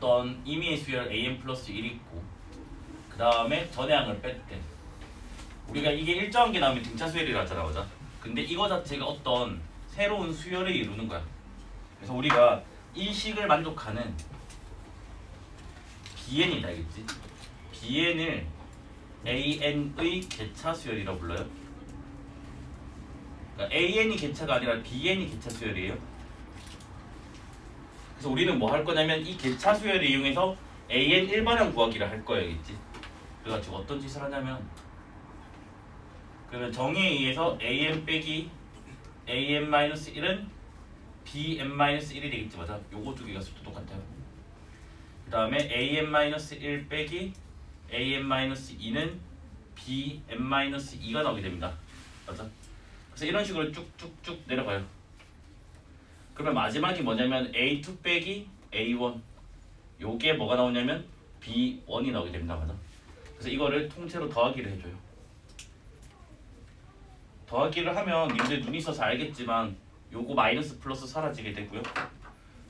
어떤 임의의 수열 an 플러스 1이 있고 그 다음에 전해항을 뺄 때 우리가 이게 일정한 게 나오면 등차 수열이라 하잖아, 맞아? 근데 이거 자체가 어떤 새로운 수열을 이루는 거야. 그래서 우리가 이 식을 만족하는 bn이다, 알겠지? bn을 an의 개차 수열이라고 불러요. 그러니까 an이 개차가 아니라 bn이 개차 수열이에요. 그래서 우리는 뭐 할 거냐면 이 개차 수열을 이용해서 an 일반형 구하기를 할 거예요, 알겠지? 그래가지고 어떤 짓을 하냐면 그러면 정의에 의해서 an 빼기 an-1은 bn-1이 되겠지, 맞아? 요거 두 개가 수도 똑같아요. 그 다음에 an-1 빼기 an-2는 bn-2가 나오게 됩니다, 맞아? 그래서 이런 식으로 쭉쭉쭉 내려가요. 그러면 마지막이 뭐냐면 a2 빼기 a1 요게 뭐가 나오냐면 b1이 나오게 됩니다, 맞아? 그래서 이거를 통째로 더하기를 해줘요. 더하기를 하면 님들 눈이 있어서 알겠지만 요거 마이너스 플러스 사라지게 되고요.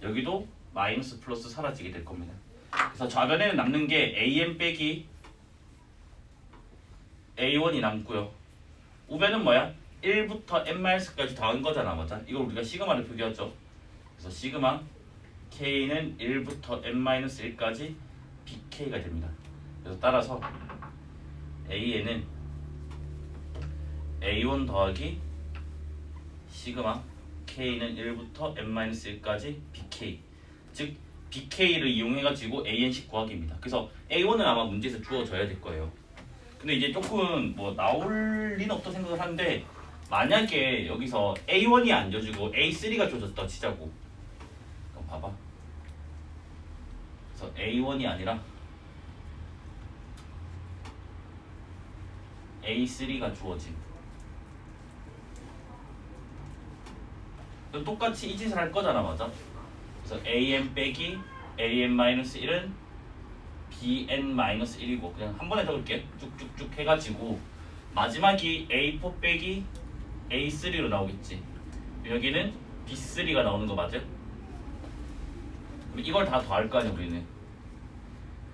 여기도 마이너스 플러스 사라지게 될 겁니다. 그래서 좌변에는 남는 게 an 빼기 a1이 남고요. 우변은 뭐야? 1부터 n-까지 더한 거잖아, 맞아? 이걸 우리가 시그마를 표기하죠. 그래서 시그마 k는 1부터 n-1까지 bk가 됩니다. 그래서 따라서 a는 a1 더하기 시그마 k는 1부터 n-1까지 bk, 즉 bk를 이용해가지고 an식 구하기입니다. 그래서 a1은 아마 문제에서 주어져야 될 거예요. 근데 이제 조금 뭐 나올 리는 없다 생각을 하는데 만약에 여기서 a1이 안 줘주고 a3가 줘줬다 치자고. 그럼 봐봐. 그래서 a1이 아니라 a3가 주어짐. 그럼 똑같이 이 짓을 할 거잖아, 맞아? 그래서 an 빼기 an-1은 bn-1이고 그냥 한 번에 적을게. 쭉쭉쭉 해가지고 마지막이 a4 빼기 a3로 나오겠지. 여기는 b3가 나오는 거 맞아? 그럼 이걸 다 더할 거 아니야, 우리는.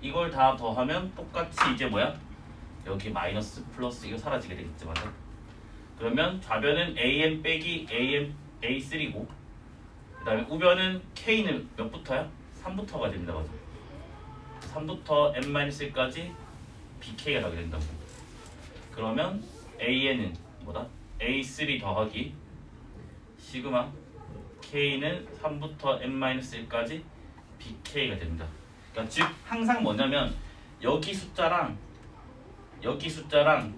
이걸 다 더하면 똑같이 이제 뭐야? 여기 마이너스 플러스 이거 사라지게 되겠지, 맞아? 그러면 좌변은 an 빼기 a3고 그 다음에 우변은 k는 몇부터야? 3부터가 됩니다, 맞아? 3부터 n-1까지 bk가 나오게 된다고. 그러면 an은 뭐다? a3 더하기 시그마 k는 3부터 n-1까지 bk가 됩니다. 그러니까 즉 항상 뭐냐면 여기 숫자랑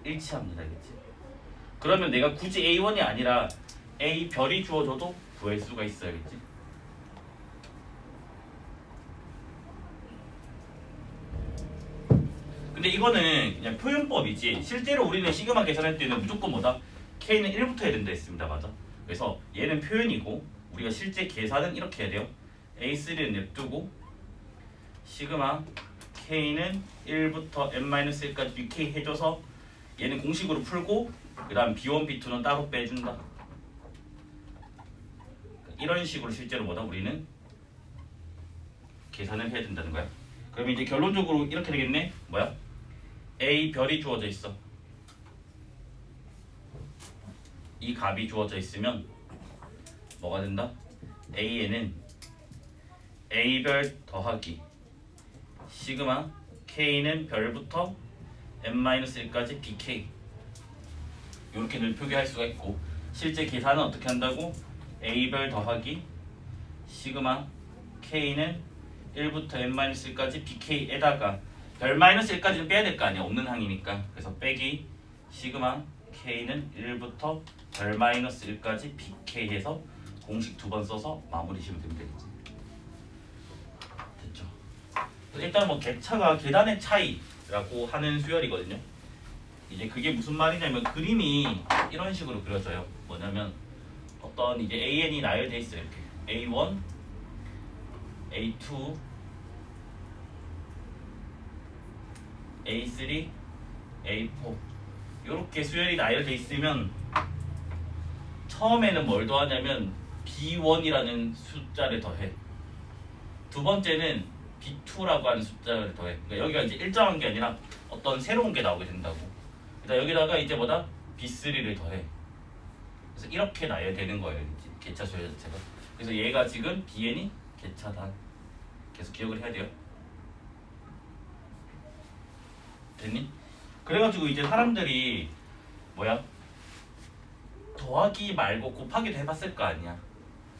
일치합니다, 알겠지? 그러면 내가 굳이 a1이 아니라 a 별이 주어져도 구할 수가 있어야겠지. 근데 이거는 그냥 표현법이지 실제로 우리는 시그마 계산할 때는 무조건 뭐다? k는 1부터 해야 된다 했습니다, 맞아? 그래서 얘는 표현이고 우리가 실제 계산은 이렇게 해야 돼요. a3는 냅두고 시그마 k는 1부터 n-1까지 bk 해줘서 얘는 공식으로 풀고 그 다음 b1, b2는 따로 빼준다. 이런 식으로 실제로 뭐다? 우리는 계산을 해야 된다는 거야. 그러면 이제 결론적으로 이렇게 되겠네. 뭐야? a 별이 주어져 있어. 이 값이 주어져 있으면 뭐가 된다? a에는 a별 더하기 시그마 k는 별부터 n-1까지 bk 이렇게 늘 표기할 수가 있고 실제 계산은 어떻게 한다고? a별 더하기 시그마 k는 1부터 n-1까지 bk에다가 별 -1까지는 빼야 될 거 아니야, 없는 항이니까. 그래서 빼기 시그마 k는 1부터 별 -1까지 bk 해서 공식 2번 써서 마무리 지으면 되면 되겠지. 됐죠? 일단 뭐 객차가 계단의 차이라고 하는 수열이거든요. 이제 그게 무슨 말이냐면 그림이 이런 식으로 그려져요. 뭐냐면 어떤 이제 an이 나열돼 있어요. 이렇게 a1, a2, a3, a4 이렇게 수열이 나열돼 있으면 처음에는 뭘 더하냐면 b1이라는 숫자를 더해. 두 번째는 B2라고 하는 숫자를 더해. 그러니까 여기가 이제 일정한 게 아니라 어떤 새로운 게 나오게 된다고. 그러니까 여기다가 이제 뭐다? B3를 더해. 그래서 이렇게 나야 되는 거예요. 이제 개차 수열 자체가. 그래서 얘가 지금 BN이 개차다. 계속 기억을 해야 돼요. 됐니? 그래가지고 이제 사람들이 뭐야? 더하기 말고 곱하기도 해봤을 거 아니야.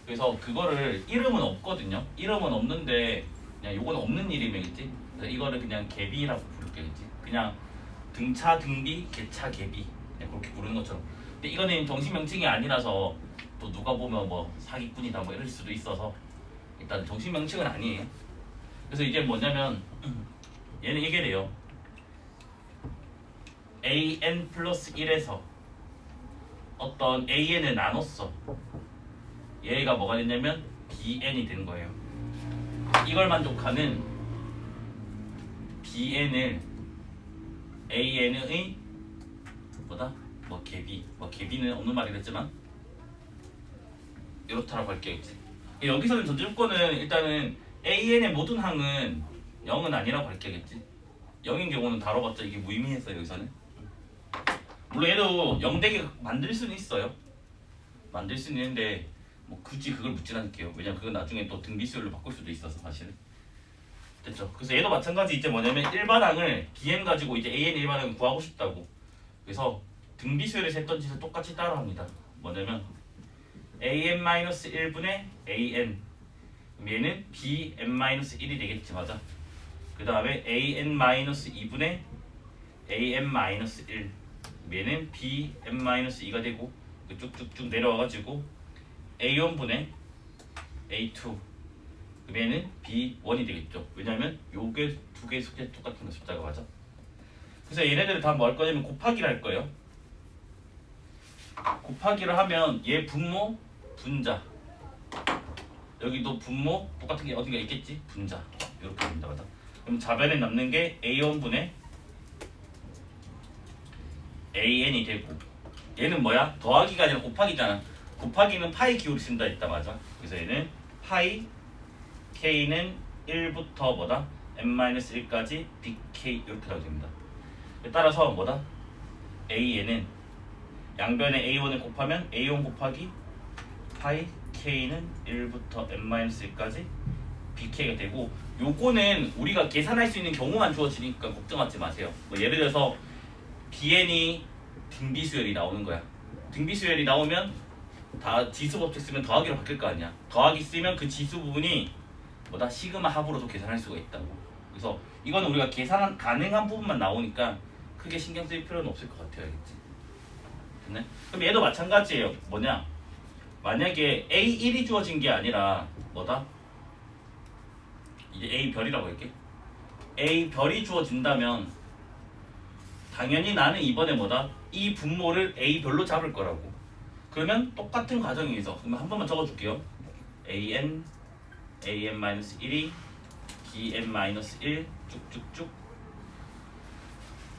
그래서 그거를 이름은 없거든요. 이름은 없는데 그냥 요건 없는 이름이겠지. 그래서 이거를 그냥 개비라고 부르겠지. 그냥 등차 등비 개차 개비 그냥 그렇게 부르는 것처럼. 근데 이거는 정식 명칭이 아니라서 또 누가 보면 뭐 사기꾼이다 뭐 이럴 수도 있어서 일단 정식 명칭은 아니에요. 그래서 이제 뭐냐면 얘는 이게 돼요. an 플러스 1에서 어떤 an을 나눴어. 얘가 뭐가 됐냐면 bn이 된 거예요. 이걸 만족하는 bn을 an의 뭐다? 뭐 개비, 뭐 개비는 없는 말이랬지만 이렇다라고 할게요. 이제 여기서는 전제조건은 일단은 an의 모든 항은 0은 아니라고 할게겠지. 0인 경우는 다뤄봤자 이게 무의미했어요. 여기서는 물론 얘도 0되게 만들 수는 있어요. 만들 수는 있는데 뭐 굳이 그걸 묻진 않을게요. 왜냐면 그건 나중에 또 등비수열로 바꿀 수도 있어서 사실은. 됐죠? 그래서 얘도 마찬가지 이제 뭐냐면 일반항을 bn 가지고 이제 an 일반항을 구하고 싶다고. 그래서 등비수열에서 했던 짓을 똑같이 따라합니다. 뭐냐면 an-1분의 an 그럼 얘는 bn-1이 되겠지. 맞아? 그 다음에 an-2분의 an-1 얘는 bn-2가 되고 쭉쭉쭉 내려와가지고 a1분의 a2 그럼 얘는 b1이 되겠죠. 왜냐하면 요게 두 개의 숫자 똑같은 거 숫자가 맞아. 그래서 얘네들을 다 뭐 할 거냐면 곱하기를 할 거예요. 곱하기를 하면 얘 분모 분자 여기도 분모 똑같은 게 어디가 있겠지? 분자 이렇게 됩니다. 맞아? 그럼 자변에 남는 게 a1분의 an이 되고 얘는 뭐야? 더하기가 아니라 곱하기잖아. 곱하기는 파이 기호를 쓴다 했다. 맞아? 그래서 얘는 파이 k는 1부터 뭐다? n-1까지 bk 이렇게 나오게 됩니다. 따라서 뭐다? a는 양변에 a1을 곱하면 a1 곱하기 파이 k는 1부터 n-1까지 bk가 되고 요거는 우리가 계산할 수 있는 경우만 주어지니까 걱정하지 마세요. 뭐 예를 들어서 bn이 등비수열이 나오는 거야. 등비수열이 나오면 다 지수 법칙 쓰면 더하기로 바뀔 거 아니야. 더하기 쓰면 그 지수 부분이 뭐다 시그마 합으로도 계산할 수가 있다고. 그래서 이거는 우리가 계산 가능한 부분만 나오니까 크게 신경 쓸 필요는 없을 것 같아요. 알겠지? 됐네? 그럼 얘도 마찬가지예요. 뭐냐? 만약에 A1이 주어진 게 아니라 뭐다? 이제 A별이라고 할게. A별이 주어진다면 당연히 나는 이번에 뭐다? 이 분모를 A별로 잡을 거라고. 그러면 똑같은 과정에서 그러면 한 번만 적어줄게요. an, an-1이 bn-1 쭉쭉쭉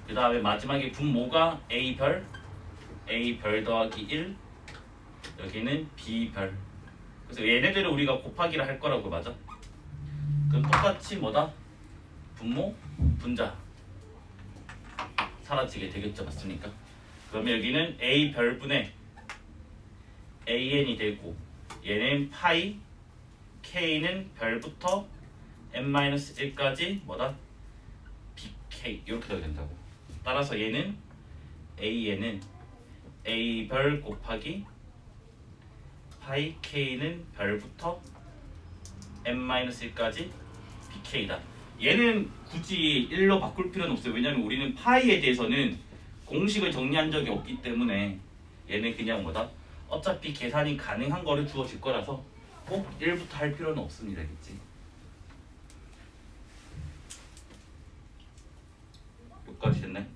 그 다음에 마지막에 분모가 A별, A별 더하기 1 여기는 B별. 그래서 얘네들을 우리가 곱하기를 할 거라고. 맞아? 그럼 똑같이 뭐다? 분모, 분자 사라지게 되겠죠. 맞습니까? 그러면 여기는 A별분의 AN이 되고 얘는 파이 K는 별부터 n-1까지 뭐다? BK 이렇게 되게 된다고. 따라서 얘는 AN은 A별 곱하기 파이 K는 별부터 n-1까지 BK다. 얘는 굳이 1로 바꿀 필요는 없어요. 왜냐면 우리는 파이에 대해서는 공식을 정리한 적이 없기 때문에 얘는 그냥 뭐다? 어차피 계산이 가능한 거를 주어질 거라서 꼭 1부터 할 필요는 없습니다. 알겠지? 여기까지 됐네?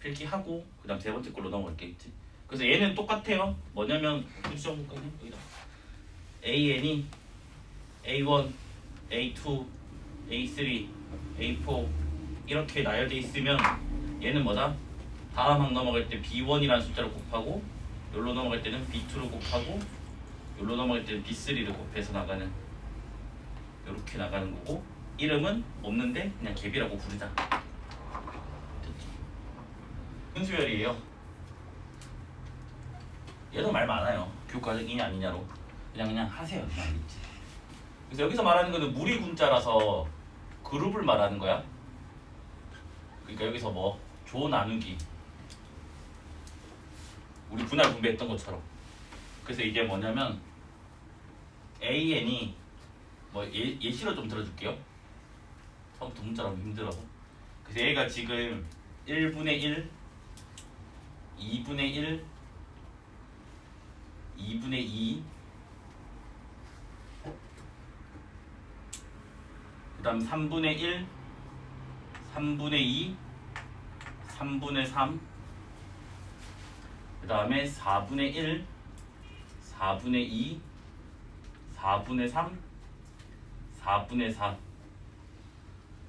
필기하고 그 다음 세 번째 걸로 넘어갈게겠지. 그래서 얘는 똑같아요. 뭐냐면 수정볼까요? 여기다 AN이 A1, A2, A3, A4 이렇게 나열돼 있으면 얘는 뭐다? 다음 항 넘어갈 때 B1이라는 숫자를 곱하고 여기로 넘어갈 때는 B2를 곱하고 여기로 넘어갈 때는 B3를 곱해서 나가는 이렇게 나가는 거고 이름은 없는데 그냥 갭이라고 부르자. 됐죠? 분수열이에요. 얘도 말 많아요. 교과적이냐 아니냐로 그냥 하세요. 그냥 알겠지. 그래서 여기서 말하는 거는 무리 군자라서 그룹을 말하는 거야. 그러니까 여기서 뭐 조 나누기 우리 분할 분배했던 것처럼. 그래서 이게 뭐냐면 AN이 뭐 예시로 좀 들어줄게요. 처음부터 문자라면 힘들어서. 그래서 얘가 지금 1분의 1, 2분의 1, 2분의 2, 그 다음 3분의 1, 3분의 2, 3분의 3, 그 다음에 4분의 1, 4분의 2, 4분의 3, 4분의 4,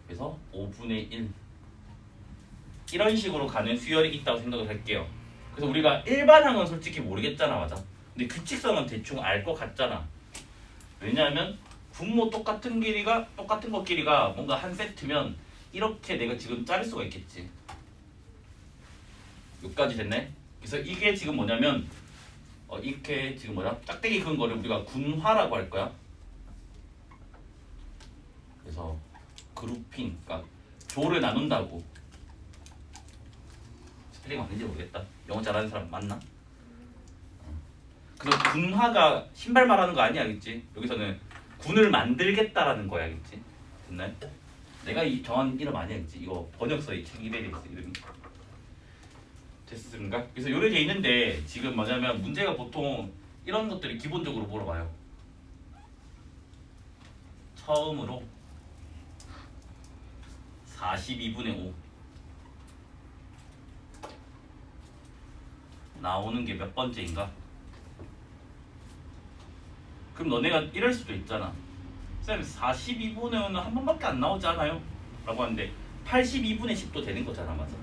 그래서 5분의 1 이런 식으로 가는 수열이 있다고 생각을 할게요. 그래서 우리가 일반항은 솔직히 모르겠잖아, 맞아? 근데 규칙성은 대충 알 것 같잖아. 왜냐하면 분모 똑같은 것끼리가 뭔가 한 세트면 이렇게 내가 지금 자를 수가 있겠지. 여기까지 됐네? 그래서 이게 지금 뭐냐면 이렇게 지금 뭐냐? 짝대기 그은 거를 우리가 군화라고 할 거야. 그래서 그룹핑, 그러니까 조를 나눈다고. 스펠링 아닌지 모르겠다. 영어 잘하는 사람 맞나? 그래서 군화가 신발 말하는 거 아니야, 알겠지? 여기서는 군을 만들겠다라는 거야, 알겠지? 됐나요? 내가 이 정한 이름 아니야, 알겠지? 이거 번역서에 책 200에 있어, 이름이. 됐습니까? 그래서 요래 돼 있는데 지금 뭐냐면 문제가 보통 이런 것들이 기본적으로 물어봐요. 처음으로 42분의 5 나오는 게 몇 번째인가? 그럼 너네가 이럴 수도 있잖아. 쌤 42분의 5는 한 번밖에 안 나오지 않아요? 라고 하는데 82분의 10도 되는 거잖아, 맞아?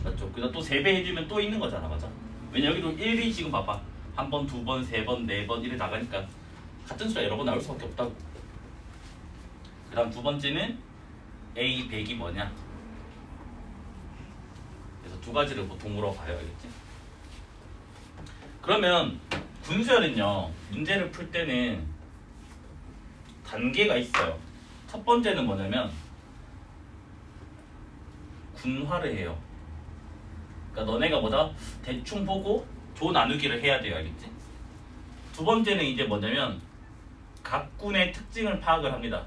맞죠? 그래서 또 3배 해주면 또 있는 거잖아, 맞아? 왜냐 여기도 1이 지금 봐봐. 한 번, 두 번, 세 번, 네 번 이래 나가니까 같은 수가 여러 번 나올 수밖에 없다고. 그 다음 두 번째는 A 100이 뭐냐? 그래서 두 가지를 보통 물어봐요, 알겠지? 그러면 군수열은요, 문제를 풀 때는 단계가 있어요. 첫 번째는 뭐냐면 군화를 해요. 그러니까 너네가 뭐다 대충 보고 조 나누기를 해야 돼요, 알겠지? 두 번째는 이제 뭐냐면 각 군의 특징을 파악을 합니다.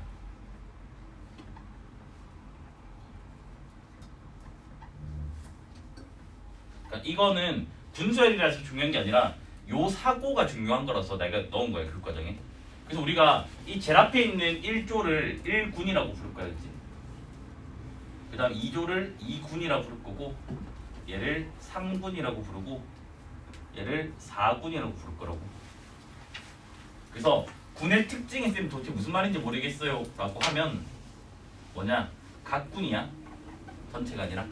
그러니까 이거는 군수열이라서 중요한 게 아니라 요 사고가 중요한 거라서 내가 넣은 거야, 그 과정에. 그래서 우리가 이 제일 앞에 있는 1조를 1군이라고 부를 거야, 그치? 그 다음 2조를 2군이라고 부를 거고, 얘를 3군이라고 부르고, 얘를 4군이라고 부를 거라고. 그래서 군의 특징이 쌤 도대체 무슨 말인지 모르겠어요 라고 하면 뭐냐? 각 군이야, 전체가 아니라.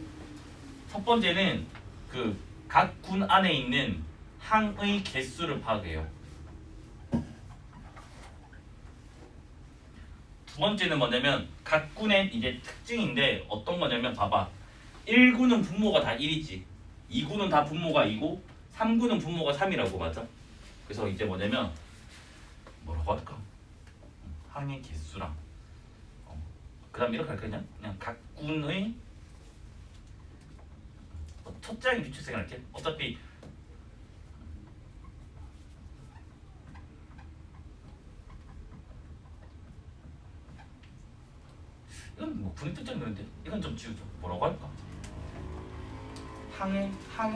첫 번째는 그 각 군 안에 있는 항의 개수를 파악해요. 두 번째는 뭐냐면 각 군의 이제 특징인데 어떤 거냐면 봐봐. 1군은 분모가 다 1이지. 2군은 다 분모가 2고 3군은 분모가 3이라고, 맞아? 그래서 이제 뭐냐면 뭐라고 할까? 항의 개수랑 그 다음 이렇게 할까? 그냥 각 군의 첫 장의 규칙성을 할게. 어차피 이건 뭐 군의 뜻장 되는데 이건 좀 지우죠. 뭐라고 할까? 항의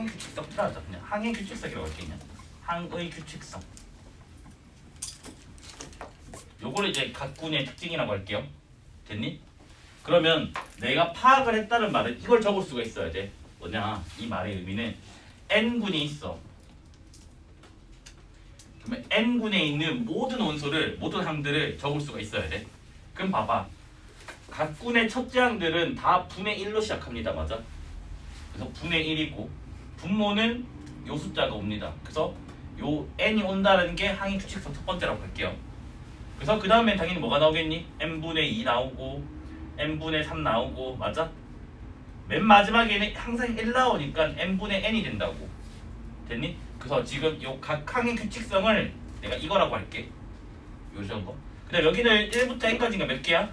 규칙성 필요하죠. 그냥 항의 규칙성이라고 할게. 그냥 항의 규칙성. 요거를 이제 각 군의 특징이라고 할게요. 됐니? 그러면 내가 파악을 했다는 말은 이걸 적을 수가 있어야 돼. 뭐냐? 이 말의 의미는 n군이 있어. 그러면 n군에 있는 모든 원소를, 모든 항들을 적을 수가 있어야 돼. 그럼 봐봐. 각 군의 첫째 항들은 다 분의 1로 시작합니다. 맞아? 그래서 분의 1이고 분모는 요 숫자가 옵니다. 그래서 요 n이 온다는 게 항의 규칙성 첫 번째라고 할게요. 그래서 그 다음엔 당연히 뭐가 나오겠니? n분의 2 나오고 n분의 3 나오고 맞아? 맨 마지막에는 항상 1 나오니까 n분의 n이 된다고. 됐니? 그래서 지금 요 각 항의 규칙성을 내가 이거라고 할게. 요 정도. 근데 여기는 1부터 n까지가 몇 개야?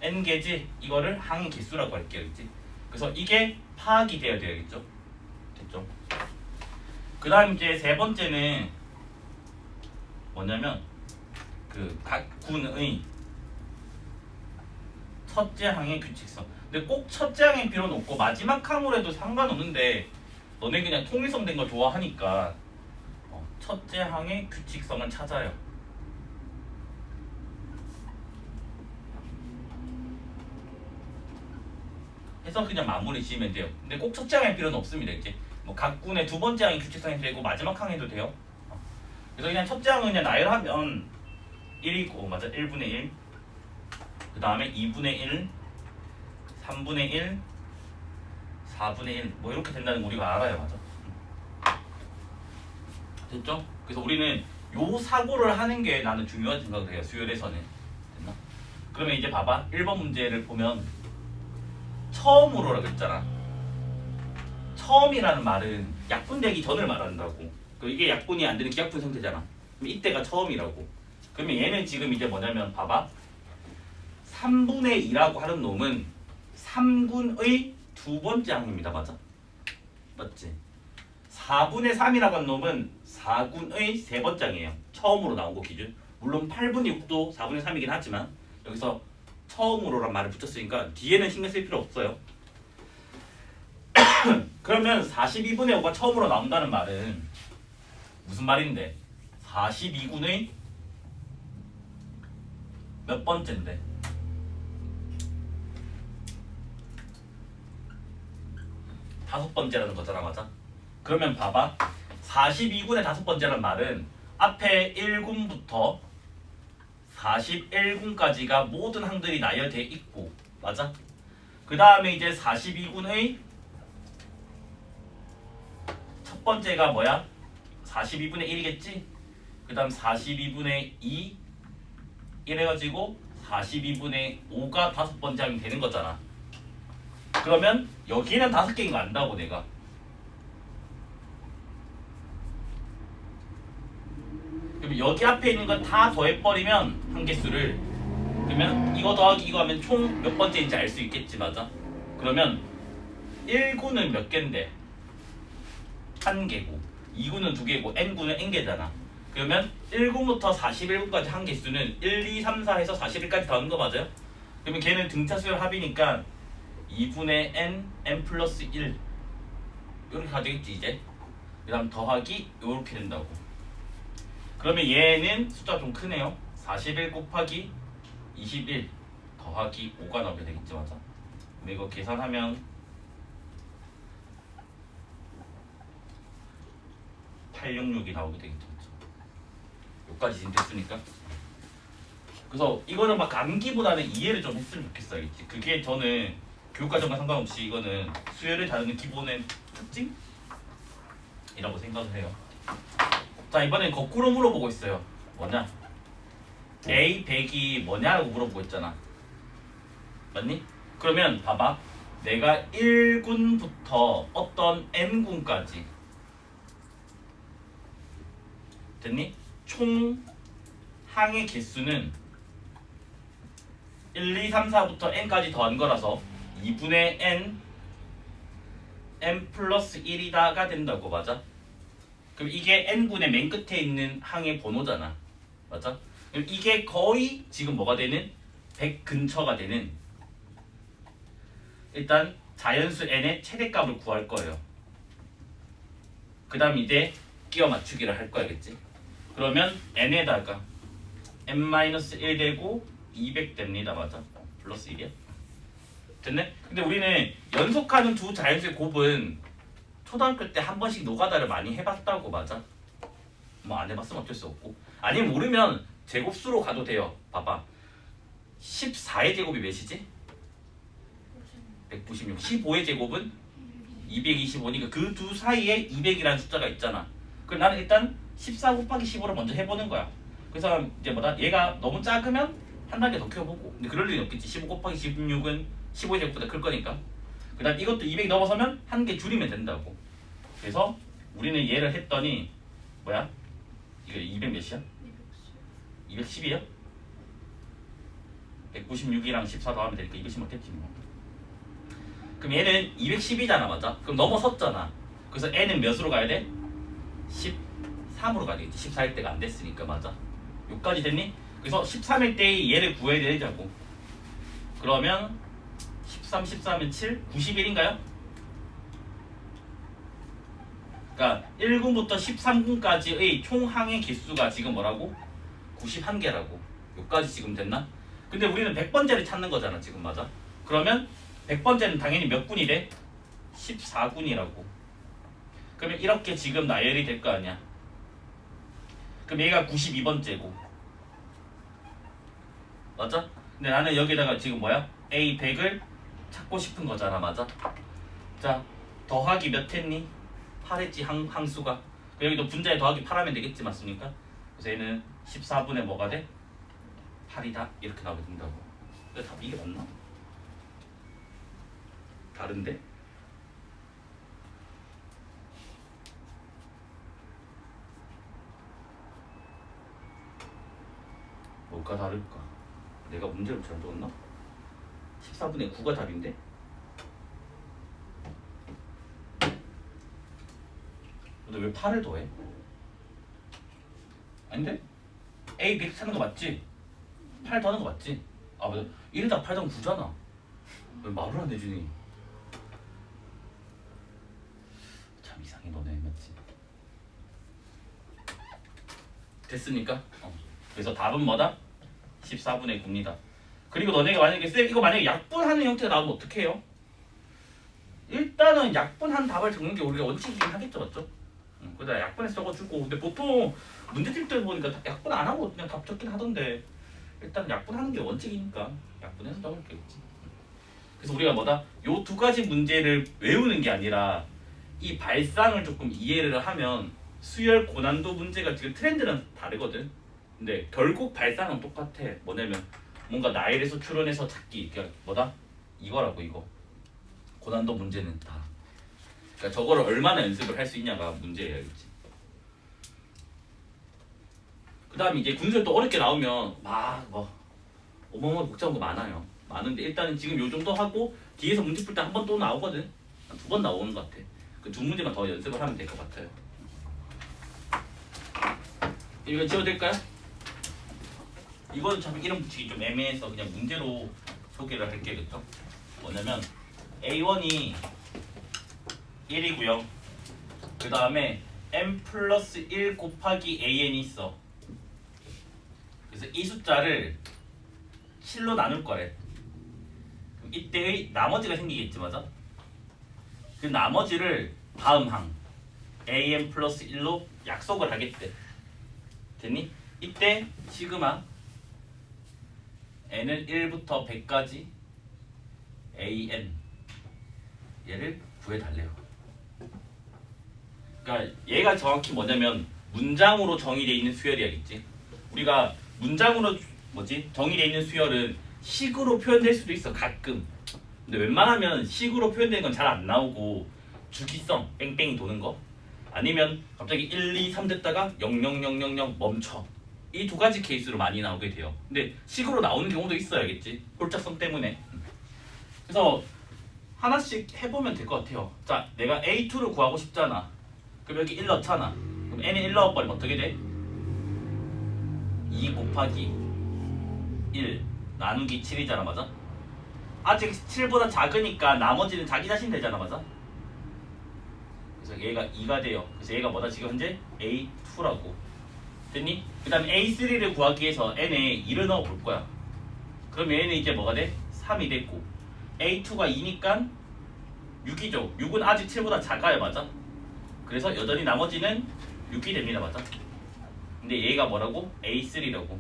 n개지. 이거를 항의 개수라고 할게요. 그치? 그래서 이게 파악이 되어야 되겠죠? 됐죠? 그 다음 이제 세 번째는 뭐냐면 그 각 군의 첫째 항의 규칙성. 근데 꼭 첫째 항의 필요는 없고 마지막 항으로 해도 상관없는데 너네 그냥 통일성 된 거 좋아하니까 첫째 항의 규칙성을 찾아요. 해서 그냥 마무리 지으면 돼요. 근데 꼭 첫째 항의 필요는 없습니다. 이제 뭐 각 군의 두 번째 항의 규칙성이 되고 마지막 항에도 돼요. 그래서 그냥 첫째 항은 그냥 나열하면 1이고 맞아? 1분의 1. 그 다음에 2분의 1, 3분의 1, 4분의 1 뭐 이렇게 된다는 거 우리가 알아요. 맞아? 됐죠? 그래서 우리는 요 사고를 하는 게 나는 중요하다고 생각을 해요. 수열에서는. 됐나? 그러면 이제 봐봐. 1번 문제를 보면 처음으로라고 했잖아. 처음이라는 말은 약분되기 전을 말한다고. 이게 약분이 안 되는 기약분 상태잖아. 그럼 이때가 처음이라고. 그러면 얘는 지금 이제 뭐냐면 봐봐. 3분의 2라고 하는 놈은 3군의 두 번째 항입니다. 맞아? 맞지? 4분의 3이라고 하는 놈은 4군의 세 번째 항이에요. 처음으로 나온 거 기준. 물론 8분의 6도 4분의 3이긴 하지만 여기서 처음으로란 말을 붙였으니까 뒤에는 신경 쓸 필요 없어요. 그러면 42분의 5가 처음으로 나온다는 말은 무슨 말인데? 42군의 몇 번째인데? 다섯 번째라는 거잖아. 맞아? 그러면 봐봐. 42군의 다섯 번째란 말은 앞에 1군부터 41군까지가 모든 항들이 나열되어 있고 맞아? 그 다음에 이제 42군의 첫 번째가 뭐야? 42분의 1이겠지? 그 다음 42분의 2 이래가지고 42분의 5가 다섯 번째 항이 되는 거잖아. 그러면 여기는 다섯 개인 거 안다고 내가. 그럼 여기 앞에 있는 건 다 더해버리면 한개수를 그러면 이거 더하기 이거 하면 총 몇 번째인지 알 수 있겠지. 맞아? 그러면 1구는 몇 개인데? 한 개고 2구는 두 개고 n구는 n개잖아. 그러면 1구부터 41구까지 한 개수는 1, 2, 3, 4 해서 41까지 더하는 거 맞아요? 그러면 걔는 등차수열 합이니까 2분의 n 플러스 1 이렇게 가되겠지 이제. 그 다음 더하기 이렇게 된다고. 그러면 얘는 숫자가 좀 크네요. 41 곱하기 21 더하기 5가 나오게 되겠지. 맞아? 그럼 이거 계산하면 866이 나오게 되겠죠. 여기까지 지금 됐으니까. 그래서 이거는 막 암기보다는 이해를 좀 했으면 좋겠어. 알겠지? 그게 저는 교육과정과 상관없이 이거는 수열을 다루는 기본의 특징이라고 생각을 해요. 자, 이번엔 거꾸로 물어보고 있어요. 뭐냐? A 100이 뭐냐라고 물어보고 있잖아. 맞니? 그러면 봐봐. 내가 1군부터 어떤 n군까지 됐니? 총 항의 개수는 1, 2, 3, 4부터 n까지 더한 거라서 2분의 n 플러스 1이다가 된다고. 맞아? 그럼 이게 n군의 맨 끝에 있는 항의 번호잖아. 맞아? 그럼 이게 거의 지금 뭐가 되는? 100 근처가 되는 일단 자연수 n의 최대값을 구할 거예요. 그 다음 이제 끼워 맞추기를 할 거야겠지? 그러면 n에다가 n-1 되고 200 됩니다. 맞아? 플러스 1이야? 됐네? 근데 우리는 연속하는 두 자연수의 곱은 초등학교 때 한 번씩 노가다를 많이 해봤다고. 맞아? 뭐 안 해봤으면 어쩔 수 없고. 아니면 모르면 제곱수로 가도 돼요. 봐봐. 14의 제곱이 몇이지? 196. 15의 제곱은 225니까 그 두 사이에 200이라는 숫자가 있잖아. 그럼 나는 일단 14 곱하기 15를 먼저 해보는 거야. 그래서 이제 뭐다? 얘가 너무 작으면 한 단계 더 키워보고. 근데 그럴 일은 없겠지. 15 곱하기 16은 15의 제곱보다 클 거니까. 그 다음 이것도 200 넘어서면 한 개 줄이면 된다고. 그래서 우리는 얘를 했더니 뭐야? 이거 200 몇이야? 210이야? 196이랑 14 더하면 되니까 210 맞겠지 뭐. 그럼 얘는 210이잖아, 맞아? 그럼 넘어섰잖아. 그래서 n은 몇으로 가야 돼? 13으로 가야 되겠지. 14일 때가 안 됐으니까, 맞아? 여기까지 됐니? 그래서 13일 때에 얘를 구해야 되자고. 그러면 13, 14면 7, 91인가요? 그러니까 1군부터 13군까지의 총 항의 개수가 지금 뭐라고? 91개라고. 여기까지 지금 됐나? 근데 우리는 100번째를 찾는 거잖아, 지금, 맞아? 그러면 100번째는 당연히 몇 군이 돼? 14군이라고. 그러면 이렇게 지금 나열이 될 거 아니야. 그럼 얘가 92번째고. 맞아? 근데 나는 여기다가 지금 뭐야? A 100을 찾고 싶은 거잖아, 맞아? 자, 더하기 몇 했니? 8 했지, 항수가. 여기도 분자에 더하기 8 하면 되겠지, 맞습니까? 그래서 얘는 14분의 뭐가 돼? 8이다. 이렇게 나오게 된다고. 근데 답이 이게 맞나? 다른데? 뭐가 다를까? 내가 문제를 잘 적었나? 14분의 9가 답인데? 근데 왜 8을 더해? 아닌데? A 100 찾는 거 맞지? 8 더하는 거 맞지? 아 맞아. 1에다 8 더하면 9잖아. 왜 말을 안 해주니? 참 이상해 너네, 맞지? 됐습니까? 그래서 답은 뭐다? 14분의 9입니다. 그리고 너네가 만약에 쌤 이거 만약에 약분하는 형태가 나오면 어떻게 해요? 일단은 약분한 답을 적는 게 우리가 원칙이긴 하겠죠, 맞죠? 그러다 약분해서 적어주고. 근데 보통 문제집 때 보니까 약분 안 하고 그냥 답 적긴 하던데 일단 약분하는 게 원칙이니까 약분해서 적을게겠지. 그래서 우리가 뭐다? 요 두 가지 문제를 외우는 게 아니라 이 발상을 조금 이해를 하면 수열 고난도 문제가 지금 트렌드는 다르거든. 근데 결국 발상은 똑같아. 뭐냐면 뭔가 나열에서 추론해서 찾기. 그러니까 뭐다? 이거라고 이거. 고난도 문제는 다. 그러니까 저거를 얼마나 연습을 할 수 있냐가 문제여야겠지. 그 다음에 이제 군수를 또 어렵게 나오면 막 뭐 어마어마하게 복잡한 거 많아요. 많은데 일단은 지금 요 정도 하고 뒤에서 문제 풀 때 한 번 또 나오거든. 한 2번 나오는 것 같아. 그 2문제만 더 연습을 하면 될 것 같아요. 이거 지워도 될까요? 이건 참 이름 붙이기 좀 애매해서 그냥 문제로 소개를 할게요. 그쵸? 뭐냐면 A1이 1이고요. 그 다음에 m 플러스 1 곱하기 an이 있어. 그래서 이 숫자를 7로 나눌 거래. 그럼 이때의 나머지가 생기겠지, 맞아? 그 나머지를 다음 항 am 플러스 1로 약속을 하겠대. 됐니? 이때 시그마 n은 1부터 100까지 an 얘를 구해달래요. 그러니까 얘가 정확히 뭐냐면 문장으로 정의되어 있는 수열이야겠지. 우리가 문장으로 정의되어 있는 수열은 식으로 표현될 수도 있어, 가끔. 근데 웬만하면 식으로 표현되는 건 잘 안 나오고 주기성 뺑뺑이 도는 거 아니면 갑자기 1, 2, 3 됐다가 0, 0, 0, 0, 0 멈춰. 이 두 가지 케이스로 많이 나오게 돼요. 근데 식으로 나오는 경우도 있어야겠지, 홀짝성 때문에. 그래서 하나씩 해보면 될 것 같아요. 자, 내가 A2를 구하고 싶잖아. 그럼 여기 1 넣잖아. 그럼 N에 1 넣어버리면 어떻게 돼? 2 곱하기 1 나누기 7이잖아, 맞아? 아직 7보다 작으니까 나머지는 자기 자신 되잖아, 맞아? 그래서 얘가 2가 돼요. 그래서 얘가 뭐다? 지금 현재 A2라고. 됐니? 그 다음 A3를 구하기 위해서 N에 2를 넣어 볼 거야. 그럼 얘는 이제 뭐가 돼? 3이 됐고 A2가 2니까 6이죠. 6은 아직 7보다 작아요, 맞아? 그래서 여전히 나머지는 6이 됩니다, 맞아? 근데 얘가 뭐라고? A3라고.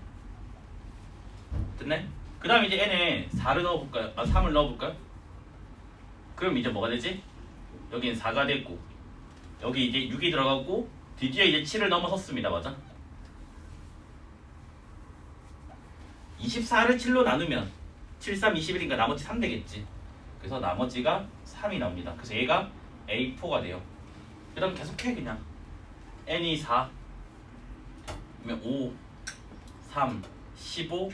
됐네? 그 다음 이제 N에 4를 넣어볼까요? 3을 넣어볼까요? 그럼 이제 뭐가 되지? 여기는 4가 되고 여기 이제 6이 들어가고 드디어 이제 7을 넘어섰습니다. 맞아? 24를 7로 나누면 7, 3, 21인가 나머지 3 되겠지. 그래서 나머지가 3이 나옵니다. 그래서 얘가 A4가 돼요. 그 다음 계속해 그냥 n이 4 그러면 5, 3, 15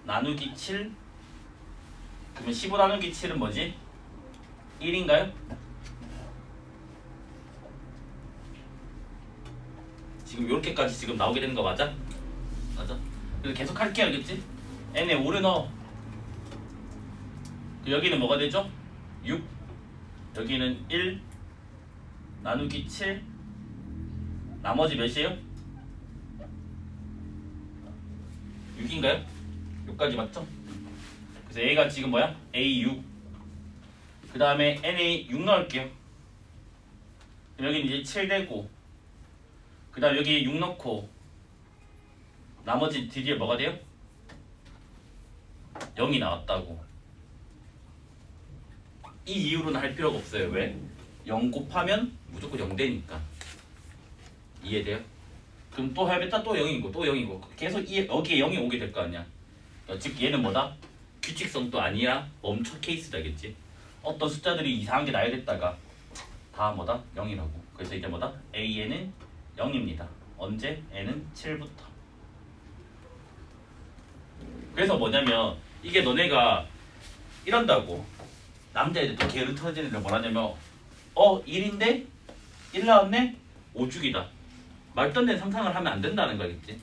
나누기 7 그러면 15 나누기 7은 뭐지? 1인가요? 지금 요렇게까지 지금 나오게 되는 거 맞아? 맞아? 그래서 계속 할게 알겠지? n에 5를 넣어. 여기는 뭐가 되죠? 6 여기는 1 나누기 7 나머지 몇이에요? 6인가요? 6까지 맞죠? 그래서 A가 지금 뭐야? A6 그 다음에 N에 6 넣을게요. 그럼 여기는 이제 7 되고 그 다음 여기 6 넣고 나머지 드디어 뭐가 돼요? 0이 나왔다고. 이 이후로는 할 필요가 없어요. 왜? 0 곱하면 무조건 0 되니까. 이해돼요? 그럼 또 해야겠다. 또 0이고 또 0이고 계속 여기에 0이 오게 될 거 아니야. 즉 얘는 뭐다? 규칙성도 아니야. 멈춰 케이스다겠지. 어떤 숫자들이 이상한 게 나열됐다가 다 뭐다? 0이라고. 그래서 이제 뭐다? A에는 0입니다. 언제? N은 7부터. 그래서 뭐냐면 이게 너네가 이런다고. 남자애들 또 게으르 터지는 애들 뭐라냐면 1인데? 1 나왔네? 5죽이다. 말도 안 되는 상상을 하면 안 된다는 거겠지.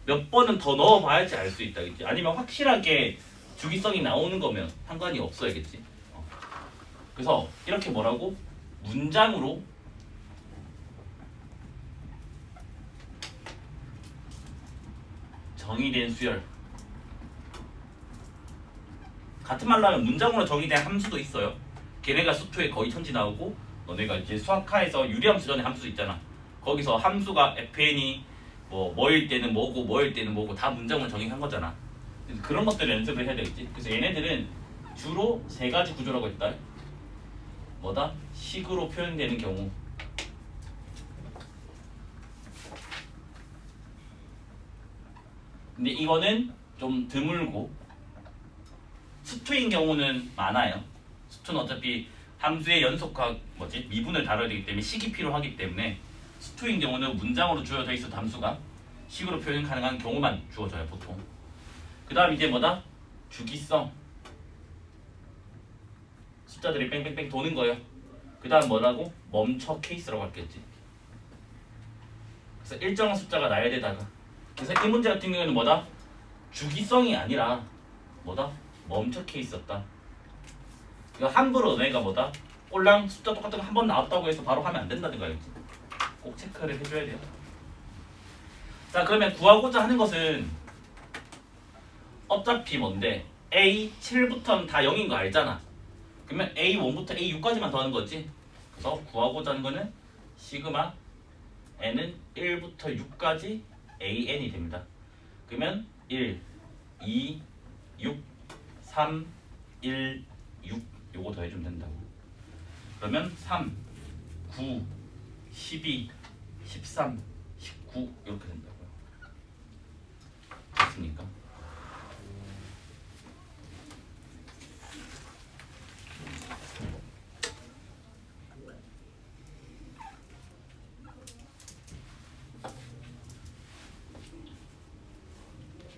몇 번은 더 넣어봐야지 알 수 있다겠지. 아니면 확실하게 주기성이 나오는 거면 상관이 없어야겠지. 그래서 이렇게 뭐라고? 문장으로 정의된 수열. 같은 말로 하면 문장으로 정의된 함수도 있어요. 걔네가 수투에 거의 천지 나오고 너네가 이제 수학하에서 유리함수 전에 함수 있잖아. 거기서 함수가 fn이 뭐일 때는 뭐고 뭐일 때는 뭐고 다 문장으로 정의한 거잖아. 그래서 그런 것들을 연습을 해야 되겠지. 그래서 얘네들은 주로 세 가지 구조라고 했다. 뭐다? 식으로 표현되는 경우. 근데 이거는 좀 드물고 수투인 경우는 많아요. 수투는 어차피 함수의 연속과 미분을 다뤄야 되기 때문에 식이 필요하기 때문에 수투인 경우는 문장으로 주어져 있어 함수가 식으로 표현 가능한 경우만 주어져요 보통. 그 다음 이제 뭐다? 주기성. 숫자들이 뺑뺑뺑 도는 거예요. 그 다음 뭐라고? 멈춰 케이스라고 할겠지. 그래서 일정한 숫자가 나열되다가 그래서 이 문제 같은 경우에는 뭐다? 주기성이 아니라 뭐다? 멈춰 케이스였다. 이거 함부로 너희가 뭐다? 꼴랑 숫자 똑같은 거 한 번 나왔다고 해서 바로 하면 안 된다는 거야. 꼭 체크를 해줘야 돼요. 자 그러면 구하고자 하는 것은 어차피 뭔데? A7부터는 다 0인 거 알잖아. 그러면 A1부터 A6까지만 더하는 거지. 그래서 구하고자 하는 거는 시그마 n은 1부터 6까지 an이 됩니다. 그러면 1, 2, 6, 3, 1, 6 요거 더해주면 된다고. 그러면 3, 9, 12, 13, 19 이렇게 된다고요. 됐습니까?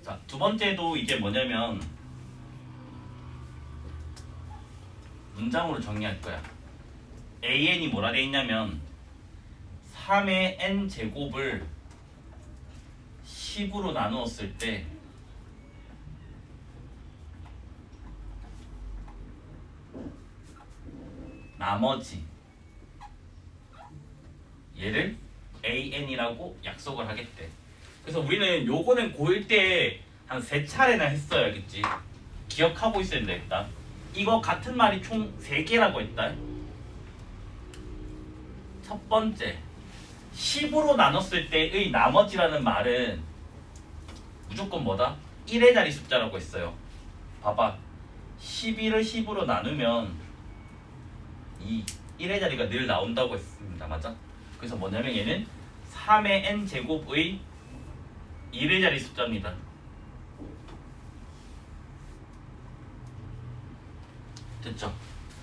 자, 두 번째도 이제 뭐냐면 문장으로 정리할 거야. an이 뭐라 돼 있냐면 3의 n 제곱을 10으로 나누었을 때 나머지 얘를 an이라고 약속을 하겠대. 그래서 우리는 요거는 고1 때 한 3차례나 했어요. 알겠지? 기억하고 있어야 된다 일단. 이거 같은 말이 총 3개라고 했다. 첫 번째 10으로 나눴을 때의 나머지라는 말은 무조건 뭐다? 1의 자리 숫자라고 했어요. 봐봐 11을 10으로 나누면 2 1의 자리가 늘 나온다고 했습니다. 맞아? 그래서 뭐냐면 얘는 3의 n 제곱의 1의 자리 숫자입니다. 됐죠?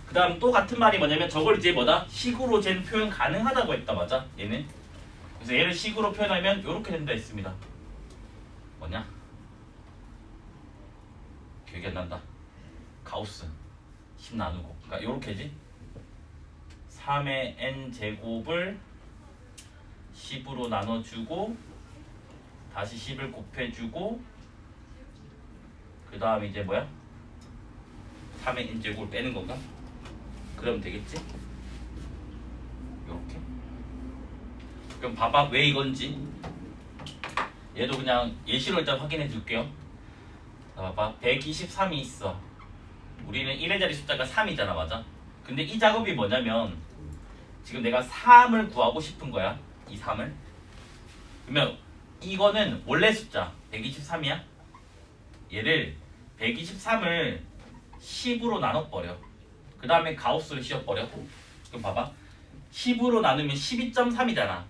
그 다음 또 같은 말이 뭐냐면 저걸 이제 뭐다? 식으로 잰 표현 가능하다고 했다. 맞아? 얘는. 그래서 얘를 식으로 표현하면 이렇게 된다 했습니다. 뭐냐? 기억이 안 난다. 가우스 10 나누고 그러니까 요렇게지. 3의 n 제곱을 10으로 나눠주고 다시 10을 곱해주고 그 다음에 이제 뭐야? 3의 n 제곱을 빼는 건가? 그러면 되겠지? 요렇게. 그럼 봐봐 왜 이건지. 얘도 그냥 예시로 일단 확인해 줄게요. 자, 봐봐 123이 있어. 우리는 1의 자리 숫자가 3이잖아. 맞아? 근데 이 작업이 뭐냐면 지금 내가 3을 구하고 싶은 거야. 이 3을. 그러면 이거는 원래 숫자 123이야. 얘를 123을 10으로 나눠버려. 그 다음에 가우스를 씌워버려. 그럼 봐봐 10으로 나누면 12.3이잖아.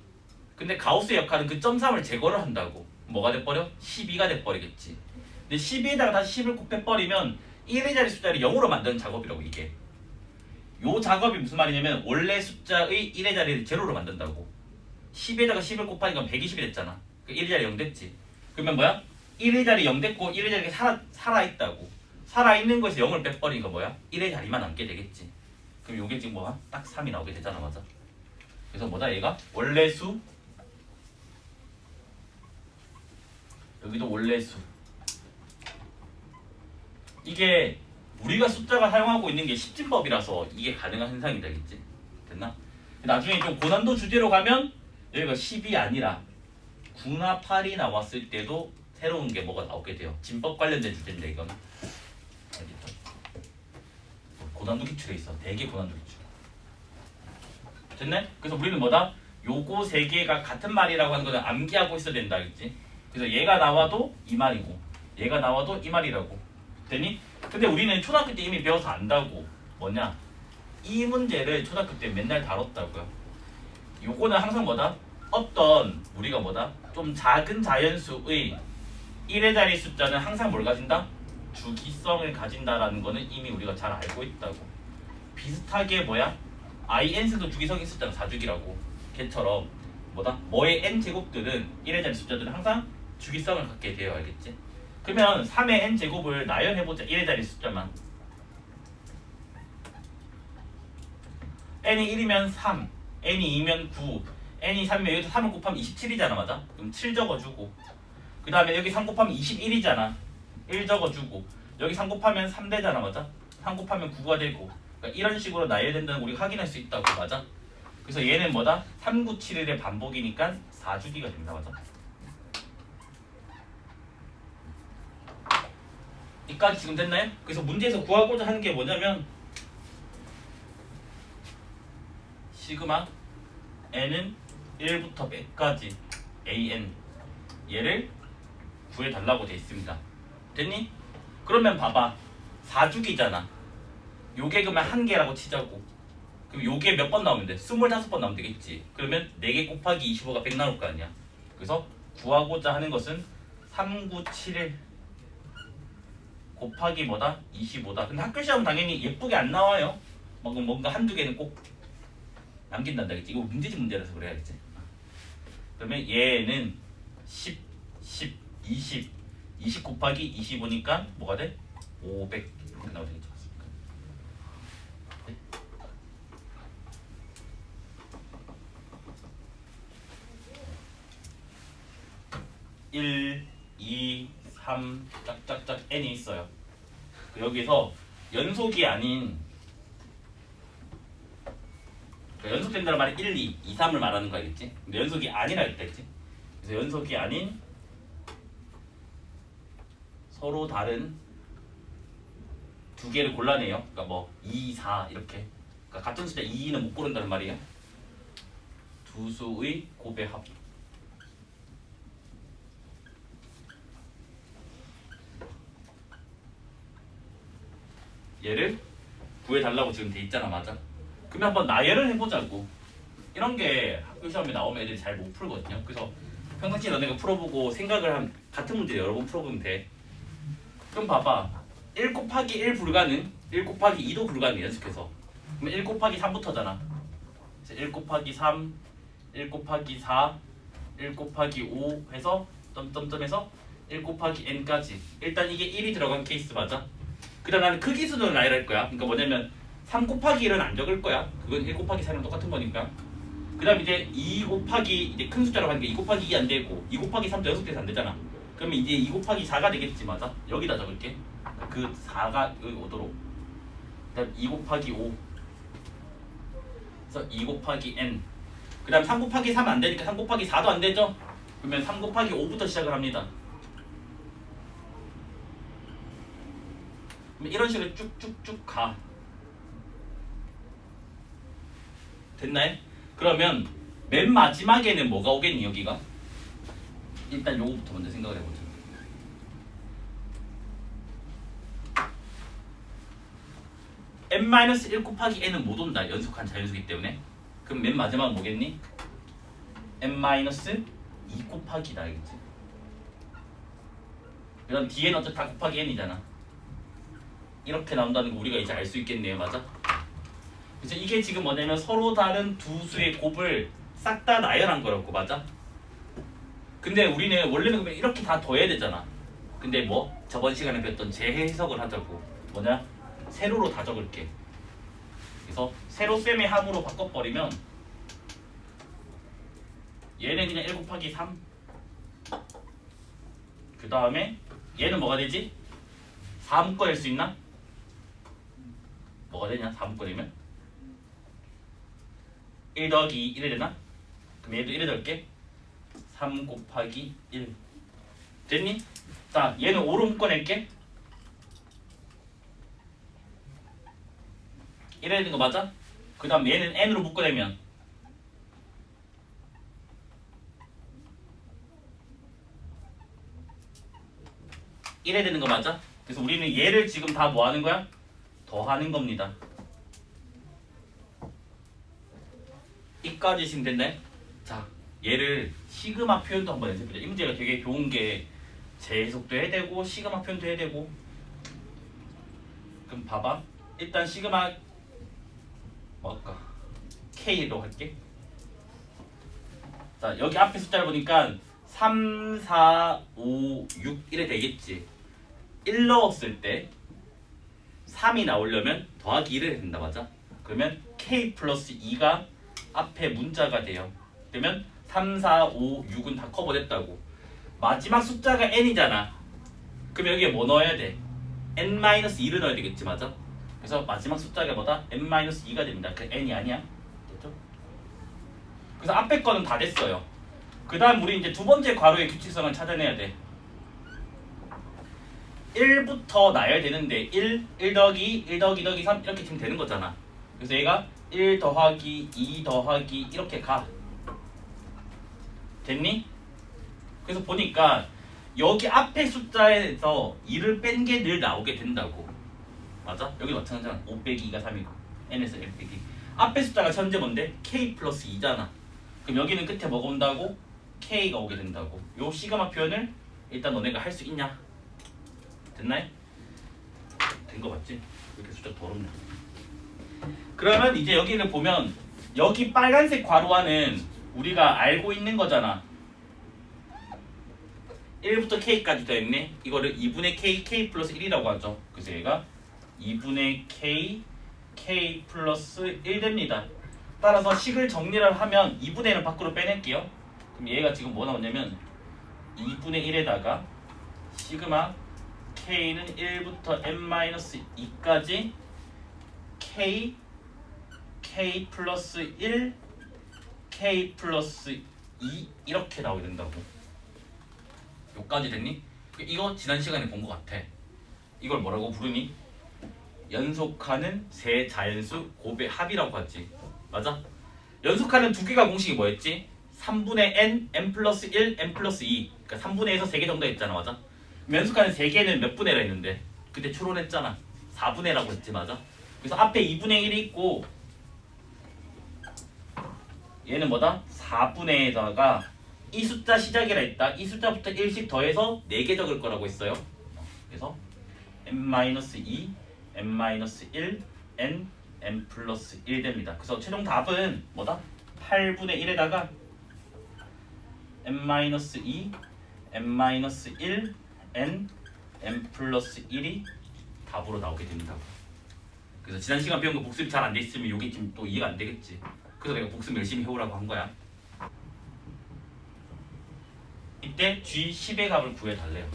근데 가우스의 역할은 그 0.3을 제거를 한다고. 뭐가 돼버려? 12가 돼버리겠지. 근데 12에다가 다시 10을 곱해버리면 1의 자리 숫자를 0으로 만드는 작업이라고. 이게 요 작업이 무슨 말이냐면 원래 숫자의 1의 자리를 제로로 만든다고. 10에다가 10을 곱하니까 120이 됐잖아. 그 1의 자리 0 됐지. 그러면 뭐야? 1의 자리 0 됐고 1의 자리가 살아있다고. 살아있는 거에서 0을 빼버리니까 뭐야? 1의 자리만 남게 되겠지. 그럼 요게 지금 뭐야? 딱 3이 나오게 되잖아. 맞아? 그래서 뭐다 얘가? 원래 수, 여기도 원래 수. 이게 우리가 숫자가 사용하고 있는 게 십진법이라서 이게 가능한 현상이 되겠지. 됐나? 나중에 좀 고난도 주제로 가면 여기가 10이 아니라 9나 8이 나왔을 때도 새로운 게 뭐가 나오게 돼요. 진법 관련된 주제인데 이건 알겠죠? 고난도 기출에 있어. 되게 고난도 기출. 됐네? 그래서 우리는 뭐다? 요거 세 개가 같은 말이라고 하는 거는 암기하고 있어야 된다. 알겠지? 그래서 얘가 나와도 이 말이고 얘가 나와도 이 말이라고. 되니? 근데 우리는 초등학교 때 이미 배워서 안다고. 뭐냐? 이 문제를 초등학교 때 맨날 다뤘다고요. 요거는 항상 뭐다? 어떤 우리가 뭐다? 좀 작은 자연수의 1의 자리 숫자는 항상 뭘 가진다? 주기성을 가진다라는 거는 이미 우리가 잘 알고 있다고. 비슷하게 뭐야? in수도 주기성이 있었잖아. 4주기라고. 걔처럼 뭐다? 뭐의 n제곱들은 1의 자리 숫자들은 항상 주기성을 갖게 돼요. 알겠지? 그러면 3의 n제곱을 나열해보자. 1의 자리 숫자만. n이 1이면 3, n이 2면 9, n이 3이면 여기서 3을 곱하면 27이잖아. 맞아? 그럼 7 적어주고 그 다음에 여기 3 곱하면 21이잖아. 1 적어주고 여기 3 곱하면 3 되잖아. 맞아? 3 곱하면 9가 되고. 그러니까 이런 식으로 나열된다는 거 우리가 확인할 수 있다고. 맞아? 그래서 얘는 뭐다? 3, 9, 7일의 반복이니까 4주기가 됩니다. 맞아? 여기까지 지금 됐나요? 그래서 문제에서 구하고자 하는 게 뭐냐면 시그마 n은 1부터 100까지 an 얘를 구해달라고 돼 있습니다. 됐니? 그러면 봐봐 4주기잖아. 요게 그러면 한 개라고 치자고. 그럼 요게 몇 번 나오면 돼? 25번 나오면 되겠지. 그러면 4개 곱하기 25가 100 나올 거 아니야. 그래서 구하고자 하는 것은 3971 곱하기 뭐다? 25다. 근데 학교 시험은 당연히 예쁘게 안 나와요. 뭔가 한두 개는 꼭 남긴단다. 그치? 이거 문제집 문제라서 그래야겠지. 그러면 얘는 10, 20 곱하기 25니까 뭐가 돼? 500 이렇게 나오게 되겠죠. 1, 2, 3 짝짝짝 n이 있어요. 여기서 연속이 아닌 연속된다는 말이 1, 2, 2, 3을 말하는 거 알겠지? 근데 연속이 아니라 했다 했지? 그래서 연속이 아닌 서로 다른 두 개를 골라내요. 그러니까 뭐 2, 4 이렇게. 그러니까 같은 숫자 2는 못 고른다는 말이에요. 두 수의 곱의 합. 얘를 구해달라고 지금 돼 있잖아. 맞아? 그러면 한번 나열을 해보자고. 이런 게 학교 시험에 나오면 애들이 잘 못 풀거든요. 그래서 평상시에 너네가 풀어보고 생각을 한 같은 문제를 여러 번 풀어보면 돼. 그럼 봐봐. 1 곱하기 1 불가능, 1 곱하기 2도 불가능 연습해서. 그러면 1 곱하기 3부터잖아. 1 곱하기 3, 1 곱하기 4, 1 곱하기 5 해서 점점점해서 1 곱하기 n까지. 일단 이게 1이 들어간 케이스 맞아? 그 다음 나는 크기 순으로 나열할 거야. 그러니까 뭐냐면 3 곱하기 1은 안 적을 거야. 그건 1 곱하기 4랑 똑같은 거니까. 그 다음 이제 2 곱하기 이제 큰 숫자로 하니까 2 곱하기 2 안 되고 2 곱하기 3도 연속돼서 안 되잖아. 그러면 이제 2 곱하기 4가 되겠지 맞아? 여기다 적을게. 그 4가 여기 오도록. 그 다음 2 곱하기 5 그래서 2 곱하기 n. 그 다음 3 곱하기 3은 안 되니까 3 곱하기 4도 안 되죠? 그러면 3 곱하기 5부터 시작을 합니다. 그럼 이런 식으로 쭉쭉쭉 가. 됐나요? 그러면 맨 마지막에는 뭐가 오겠니 여기가? 일단 요거부터 먼저 생각을 해보자. n-1 곱하기 n은 못 온다. 연속한 자연수이기 때문에. 그럼 맨 마지막은 뭐겠니? n-2 곱하기다 알겠지? 그 다음 뒤에는 어차피 다 곱하기 n이잖아. 이렇게 나온다는 거 우리가 이제 알 수 있겠네요. 맞아? 그래서 이게 지금 뭐냐면 서로 다른 두 수의 곱을 싹 다 나열한 거라고. 맞아? 근데 우리는 원래는 그러면 이렇게 다 더해야 되잖아. 근데 뭐 저번 시간에 배웠던 재해석을 하자고. 뭐냐? 세로로 다 적을게. 그래서 세로 셈의 함으로 바꿔버리면 얘는 그냥 1 곱하기 3. 그 다음에 얘는 뭐가 되지? 4 묶어낼 수 있나? 뭐가 되냐? 4 묶어내면 1 더하기 1이 되나? 그럼 얘도 1에 넣을게. 3 곱하기 1 됐니? 자 얘는 5로 묶어낼게. 1에 되는 거 맞아? 그 다음 얘는 n으로 묶어내면 1에 되는 거 맞아? 그래서 우리는 얘를 지금 다 뭐 하는 거야? 더하는 겁니다. 이까지 지금 됐네? 자, 얘를 시그마 표현도 한번 연습해보자. 이 문제가 되게 좋은 게 재해석도 해야 되고 시그마 표현도 해야 되고. 그럼 봐봐. 일단 시그마 뭐 할까? K로 할게. 자, 여기 앞에 숫자를 보니까 3, 4, 5, 6 이래 되겠지. 1 넣었을 때 3이 나오려면 더하기 1을 해야 된다. 맞아? 그러면 K 플러스 2가 앞에 문자가 돼요. 그러면 3, 4, 5, 6은 다 커버됐다고. 마지막 숫자가 n이잖아. 그럼 여기에 뭐 넣어야 돼? n-2를 넣어야 되겠지. 맞아? 그래서 마지막 숫자가 뭐다? n-2가 됩니다. 그 n이 아니야. 됐죠? 그래서 앞에 거는 다 됐어요. 그 다음 우리 이제 두 번째 괄호의 규칙성을 찾아내야 돼. 1부터 나열되는데 1 더하기 1 더하기 1 더하기 3 이렇게 지금 되는 거잖아. 그래서 얘가 1 더하기 2 더하기 이렇게 가. 됐니? 그래서 보니까 여기 앞에 숫자에서 2를 뺀 게 늘 나오게 된다고. 맞아? 여기도 마찬가지잖아. 5 빼기 2가 3이고 n에서 1 빼기. 앞에 숫자가 현재 뭔데? k 플러스 2잖아. 그럼 여기는 끝에 뭐가 온다고? k가 오게 된다고. 요 시그마 표현을 일단 너네가 할 수 있냐? 됐나요? 된 거 맞지? 이렇게 숫자 더럽네. 그러면 이제 여기를 보면 여기 빨간색 괄호와는 우리가 알고 있는 거잖아. 1부터 k까지 되어있네. 이거를 2분의 k 플러스 1이라고 하죠. 그래서 얘가 2분의 k 플러스 1 됩니다. 따라서 식을 정리를 하면 2분의 1을 밖으로 빼낼게요. 그럼 얘가 지금 뭐 나오냐면 2분의 1에다가 시그마 k는 1부터 n-2까지 k 플러스 1 k 플러스 2 이렇게 나오게 된다고. 여기까지 됐니? 이거 지난 시간에 본 것 같아. 이걸 뭐라고 부르니? 연속하는 세 자연수 곱의 합이라고 하지. 맞아? 연속하는 두 개가 공식이 뭐였지? 3분의 n 플러스 1, n 플러스 2. 그러니까 3분의 1에서 3개 정도 했잖아. 맞아? 연속하는 3개는 몇 분의라 했는데 그때 추론했잖아. 4분의라고 했지. 맞아? 그래서 앞에 2분의 1이 있고 얘는 뭐다? 4분의에다가 이 숫자 시작이라 했다. 이 숫자부터 1씩 더해서 4개 적을 거라고 했어요. 그래서 n-2, n-1, n 플러스 1 됩니다. 그래서 최종 답은 뭐다? 8분의 1에다가 n-2, n-1, n 플러스 1이 답으로 나오게 된다고. 그래서 지난 시간 배운 거 복습이 잘 안 돼 있으면 이게 지금 또 이해가 안 되겠지. 그래서 내가 복습 열심히 해오라고 한 거야. 이때 G10의 값을 구해달래요.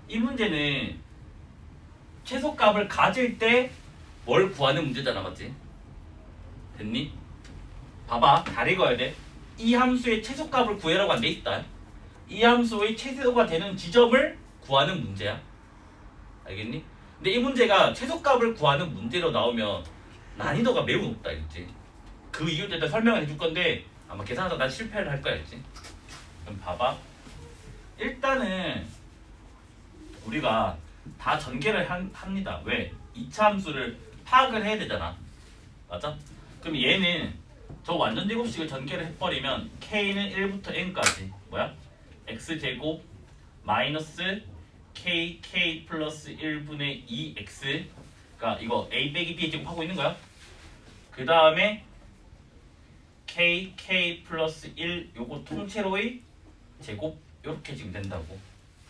이 문제는 최소값을 가질 때 뭘 구하는 문제잖아, 맞지? 됐니? 봐봐, 잘 읽어야 돼. 이 함수의 최소값을 구해라고 안 돼 있다. 이 함수의 최소가 되는 지점을 구하는 문제야. 알겠니? 근데 이 문제가 최소값을 구하는 문제로 나오면 난이도가 매우 높다, 알겠지? 그 이유에 대해서 설명을 해줄 건데 아마 계산하다 난 실패를 할 거야, 알겠지? 그럼 봐봐. 일단은 우리가 다 전개를 합니다. 왜? 2차 함수를 파악을 해야 되잖아. 맞아? 그럼 얘는 저 완전 제곱식을 전개를 해버리면 k는 1부터 n까지 뭐야? x제곱 마이너스 k 플러스 1분의 2x가 이거 a 빼기 b의 제곱하고 있는 거야. 그 다음에 k 플러스 1 요거 통째로의 제곱 이렇게 지금 된다고.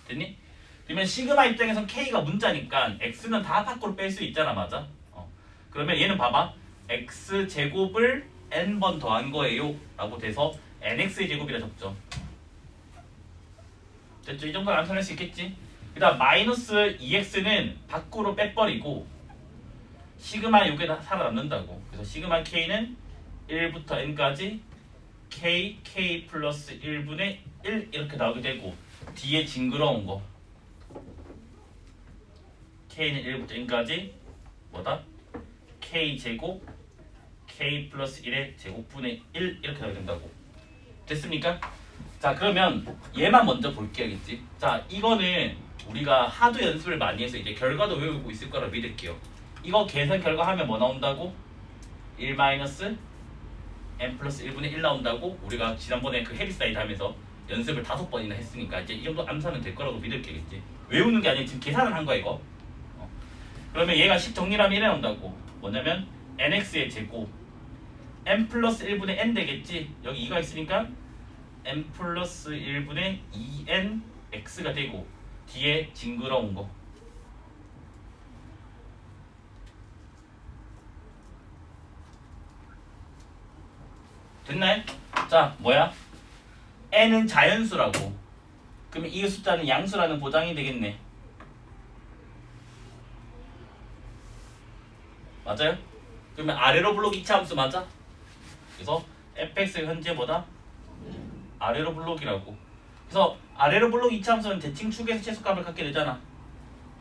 됐니? 그러면 시그마 입장에선 k가 문자니까 x는 다 밖으로 뺄 수 있잖아, 맞아? 그러면 얘는 봐봐, x제곱을 n번 더한 거예요 라고 돼서 nx의 제곱이라 적죠. 됐죠? 이 정도는 암산할 수 있겠지? 그 다음 마이너스 2x는 밖으로 빼버리고 시그마 요게 다 살아남는다고. 그래서 시그마 k는 1부터 n까지 k 플러스 1분의 1 이렇게 나오게 되고 뒤에 징그러운 거 k는 1부터 n까지 뭐다? k제곱 k 플러스 1의 제곱분의 1 이렇게 나오게 된다고. 됐습니까? 자, 그러면 얘만 먼저 볼게요, 알겠지? 자, 이거는 우리가 하도 연습을 많이 해서 이제 결과도 외우고 있을 거라 믿을게요. 이거 계산 결과 하면 뭐 나온다고? 1 마이너스 n 플러스 1분의 1 나온다고 우리가 지난번에 그 헤비사이드 하면서 연습을 5번이나 했으니까 이제 이 정도 암산은 될 거라고 믿을게겠지. 외우는 게 아니라 지금 계산을 한 거야, 이거. 그러면 얘가 식 정리를 하면 1에 나온다고. 뭐냐면 nx의 제곱 n 플러스 1분의 n 되겠지. 여기 2가 있으니까 n 플러스 1분의 2n x가 되고 뒤에 징그러운 거 됐나요? 자, 뭐야? n은 자연수라고. 그러면 이 숫자는 양수라는 보장이 되겠네. 맞아요? 그러면 아래로 블록 2차 함수 맞아? 그래서 fx가 현재 뭐다? 아래로 블록이라고. 그래서 아래로 블록 2차 함수는 대칭축에서 최소값을 갖게 되잖아.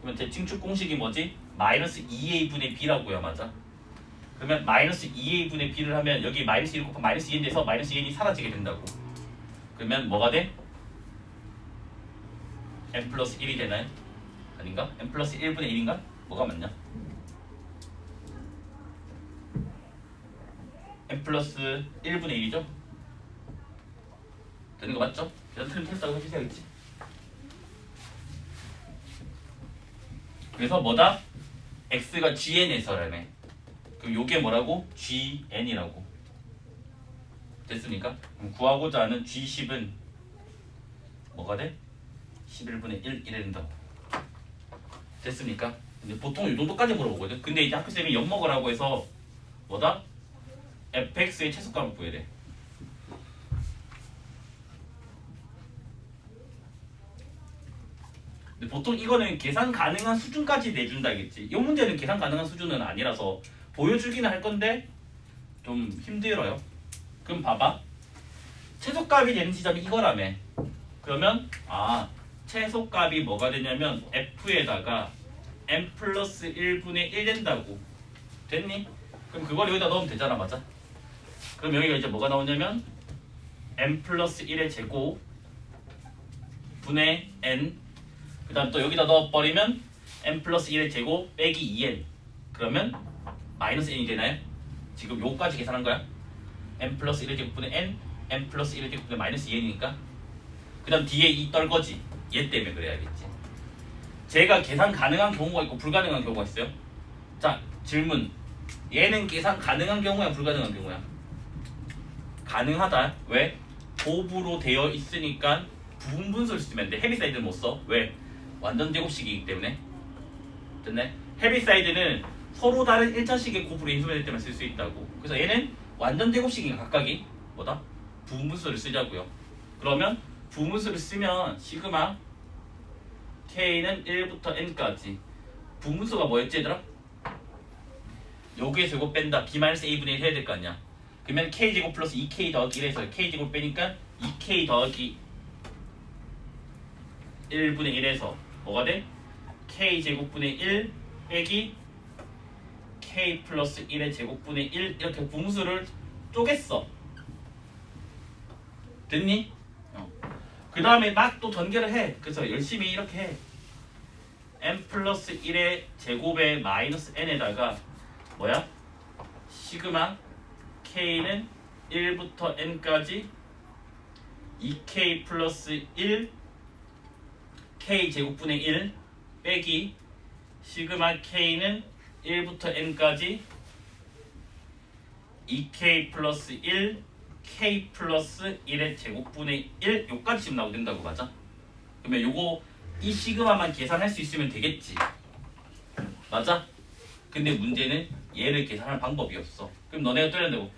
그러면 대칭축 공식이 뭐지? 마이너스 2a분의 b라고요, 맞아? 그러면 마이너스 2a분의 b를 하면 여기 마이너스 1 곱하기 마이너스 2n 돼서 마이너스 2n이 사라지게 된다고. 그러면 뭐가 돼? n 플러스 1이 되나요? 아닌가? n 플러스 1분의 1인가? 뭐가 맞냐? n 플러스 1분의 1이죠? 되는 거 맞죠? 계산 틀림 틀렸다고 해주셔야겠지. 그래서 뭐다? x가 gn에서라네. 그럼 요게 뭐라고? gn이라고. 됐습니까? 그럼 구하고자 하는 g10은 뭐가 돼? 11분의 1 이래 된다고. 됐습니까? 근데 보통 이 정도까지 물어보거든. 근데 이제 학교쌤이 엿먹으라고 해서 뭐다? fx의 최소값을 구해야 돼. 근데 보통 이거는 계산 가능한 수준까지 내준다겠지. 이 문제는 계산 가능한 수준은 아니라서 보여주기는 할 건데 좀 힘들어요. 그럼 봐봐. 최소값이 되는 지점이 이거라며. 그러면 최소값이 뭐가 되냐면 f에다가 n 플러스 1분의 1 된다고. 됐니? 그럼 그걸 여기다 넣으면 되잖아, 맞아? 그럼 여기가 이제 뭐가 나오냐면 n 플러스 1의 제곱 분의 n, 그 다음 또 여기다 넣어버리면 n 플러스 1의 제곱 빼기 2n, 그러면 마이너스 n이 되나요? 지금 요거까지 계산한 거야. n 플러스 1의 제곱분의 n, n 플러스 1의 제곱분의 마이너스 2n이니까 그 다음 뒤에 이 떨거지 얘 때문에 그래야겠지. 제가 계산 가능한 경우가 있고 불가능한 경우가 있어요. 자 질문, 얘는 계산 가능한 경우야 불가능한 경우야? 가능하다. 왜? 곱으로 되어 있으니까 부분분수를 쓰면 돼. 헤비사이드는 못 써. 왜? 완전 제곱식이기 때문에. 됐네? 헤비사이드는 서로 다른 1차식의 곱으로 인수분해 때문에 쓸 수 있다고. 그래서 얘는 완전 제곱식이니까 각각이 뭐다? 부분분수를 쓰자고요. 그러면 부분분수를 쓰면 시그마 k는 1부터 n까지 부분분수가 뭐였지 얘들아? 여기에서 이거 뺀다. b-a분의 1 해야 될 거 아니야. 그러면 k제곱 플러스 2k 더하기 1에서 k제곱 빼니까 2k 더하기 1분의 1에서 뭐가 돼? k제곱분의 1 빼기 k 플러스 1의 제곱분의 1 이렇게 분수를 쪼갰어. 됐니? 그 다음에 막 또 전개를 해. 그래서 열심히 이렇게 해. n 플러스 1의 제곱에 마이너스 n에다가 뭐야? 시그마 k는 1부터 n까지 2k 플러스 1 k 제곱분의 1 빼기 시그마 k는 1부터 n까지 2k 플러스 1 k 플러스 1의 제곱분의 1 요까지 지금 나오게 된다고. 맞아? 그러면 요거 이 시그마만 계산할 수 있으면 되겠지. 맞아? 근데 문제는 얘를 계산할 방법이 없어. 그럼 너네가 또 해야 되고,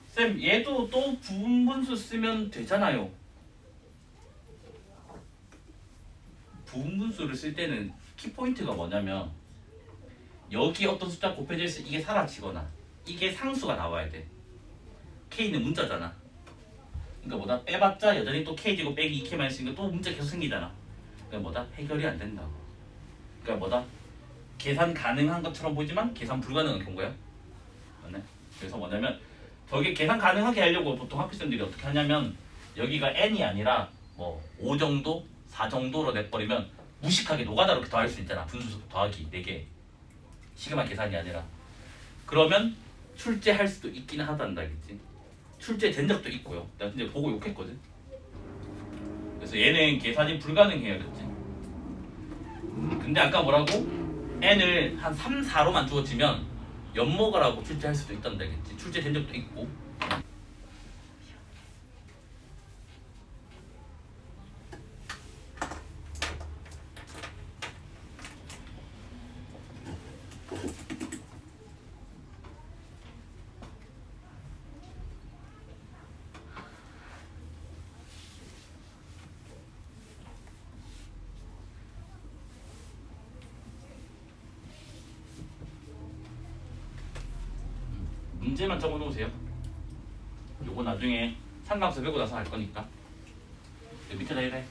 쌤 얘도 또 부분분수 쓰면 되잖아요. 부분분수를 쓸 때는 키포인트가 뭐냐면 여기 어떤 숫자 곱해져 있어 이게 사라지거나 이게 상수가 나와야 돼. k는 문자잖아. 그러니까 뭐다? 빼봤자 여전히 또 k제곱 빼기 2k만 있으니까 또 문자 계속 생기잖아. 그러니까 뭐다? 해결이 안 된다고. 그러니까 뭐다? 계산 가능한 것처럼 보이지만 계산 불가능한 경우야. 맞네? 그래서 뭐냐면 저게 계산 가능하게 하려고 보통 학교생들이 어떻게 하냐면 여기가 n이 아니라 뭐 5 정도, 4 정도로 내버리면 무식하게 노가다로 더할 수 있잖아. 분수 더하기 4개. 시그마 계산이 아니라. 그러면 출제할 수도 있긴 하단다겠지. 출제된 적도 있고요. 내가 진짜 보고 욕했거든. 그래서 얘는 계산이 불가능해요. 그랬지. 근데 아까 뭐라고? n을 한 3, 4로만 주어지면 엿먹으라고 출제할 수도 있단다겠지. 출제된 적도 있고. 문제만 적어놓으세요. 요거 나중에 상관없어 배고 나서 할 거니까. 밑에다 이래.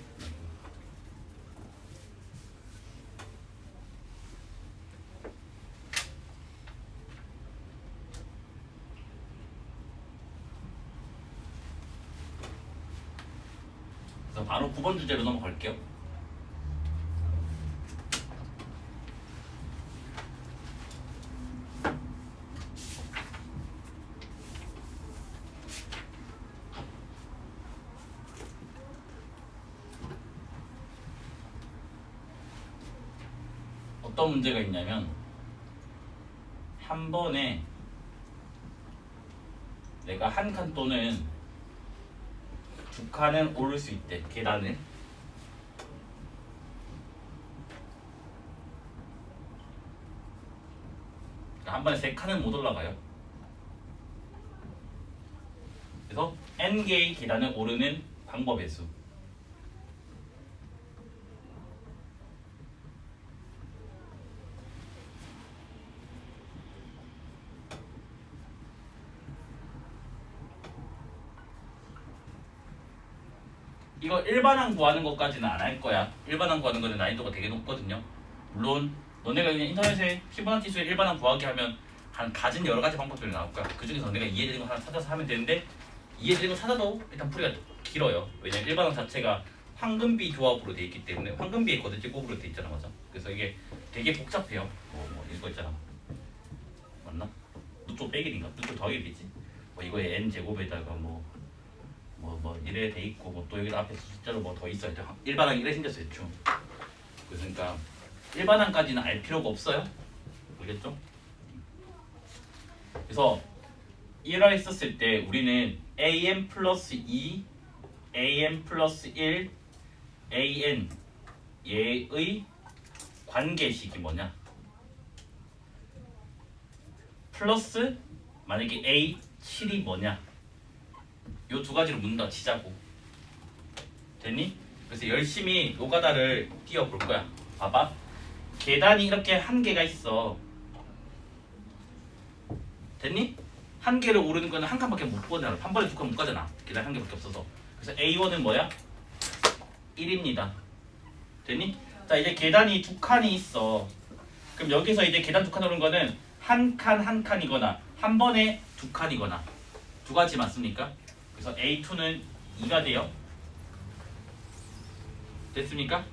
그래서 바로 9번 주제로 넘어갈게요. 어떤 문제가 있냐면 한 번에 내가 한 칸 또는 두 칸은 오를 수 있대. 계단을. 한 번에 3칸은 못 올라가요. 그래서 n개의 계단을 오르는 방법의 수. 이거 일반항 구하는 것까지는 안 할 거야. 일반항 구하는 거는 난이도가 되게 높거든요. 물론 너네가 그냥 인터넷에 피보나치수의 일반항 구하기 하면 한 가진 여러 가지 방법들이 나올 거야. 그 중에서 너네가 이해되는 거 하나 찾아서 하면 되는데 이해되는 거 찾아도 일단 풀이가 길어요. 왜냐면 일반항 자체가 황금비 조합으로 돼 있기 때문에 황금비의 거듭지 곱으로 돼 있잖아, 맞아? 그래서 이게 되게 복잡해요. 뭐 이거 있잖아, 맞나? 누쪽 빼기인가? 누쪽 더하기겠지. 뭐 이거에 n 제곱에다가 뭐 이래 돼 있고 뭐 또 여기 앞에 숫자로 뭐 더 있어야 돼. 일반항 이래 생겼어요 대충. 그러니까 일반항까지는 알 필요가 없어요. 알겠죠? 그래서 1화 했었을 때 우리는 an 플러스 2, an 플러스 1, an 얘의 관계식이 뭐냐? 플러스 만약에 a7이 뭐냐? 요 두 가지로 묻는다 치자고. 됐니? 그래서 열심히 노가다를 띄워볼 거야. 봐봐. 계단이 이렇게 한 개가 있어. 됐니? 한 개를 오르는 거는 한 칸밖에 못 보잖아. 한 번에 두 칸 못 가잖아. 계단 한 개밖에 없어서. 그래서 A1은 뭐야? 1입니다. 됐니? 자 이제 계단이 두 칸이 있어. 그럼 여기서 이제 계단 두 칸 오른 거는 한 칸 한 칸이거나 한 번에 두 칸이거나 두 가지 맞습니까? 그래서 A2는 2가 돼요. 됐습니까?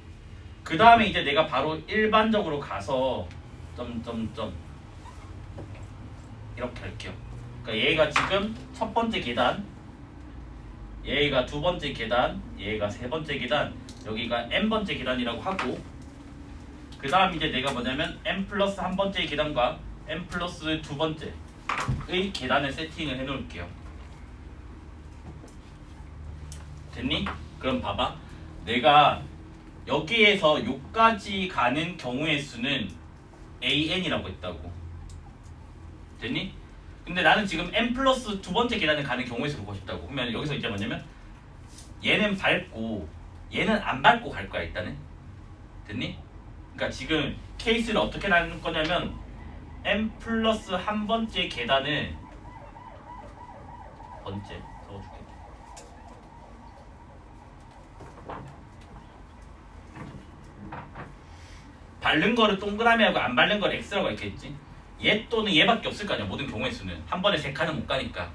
그 다음에 이제 내가 바로 일반적으로 가서 점점점 이렇게 할게요. 그러니까 얘가 지금 첫 번째 계단, 얘가 두 번째 계단, 얘가 세 번째 계단, 여기가 n 번째 계단이라고 하고, 그 다음 이제 내가 뭐냐면 n 플러스 한 번째 계단과 n 플러스 두 번째의 계단을 세팅을 해놓을게요. 됐니? 그럼 봐봐. 내가 여기에서 여기까지 가는 경우의 수는 an이라고 했다고. 됐니? 근데 나는 지금 n 플러스 두 번째 계단을 가는 경우의 수를 보고 싶다고. 그러면 여기서 이제 뭐냐면 얘는 밟고 얘는 안 밟고 갈 거야 일단은. 됐니? 그러니까 지금 케이스를 어떻게 나눌 거냐면 n 플러스 한 번째 계단을 번째 적어줄게. 밟는 거를 동그라미 하고 안 밟는 걸 x라고 했겠지. 얘 또는 얘밖에 없을 거 아니야. 모든 경우의 수는 한 번에 세 칸은 못 가니까.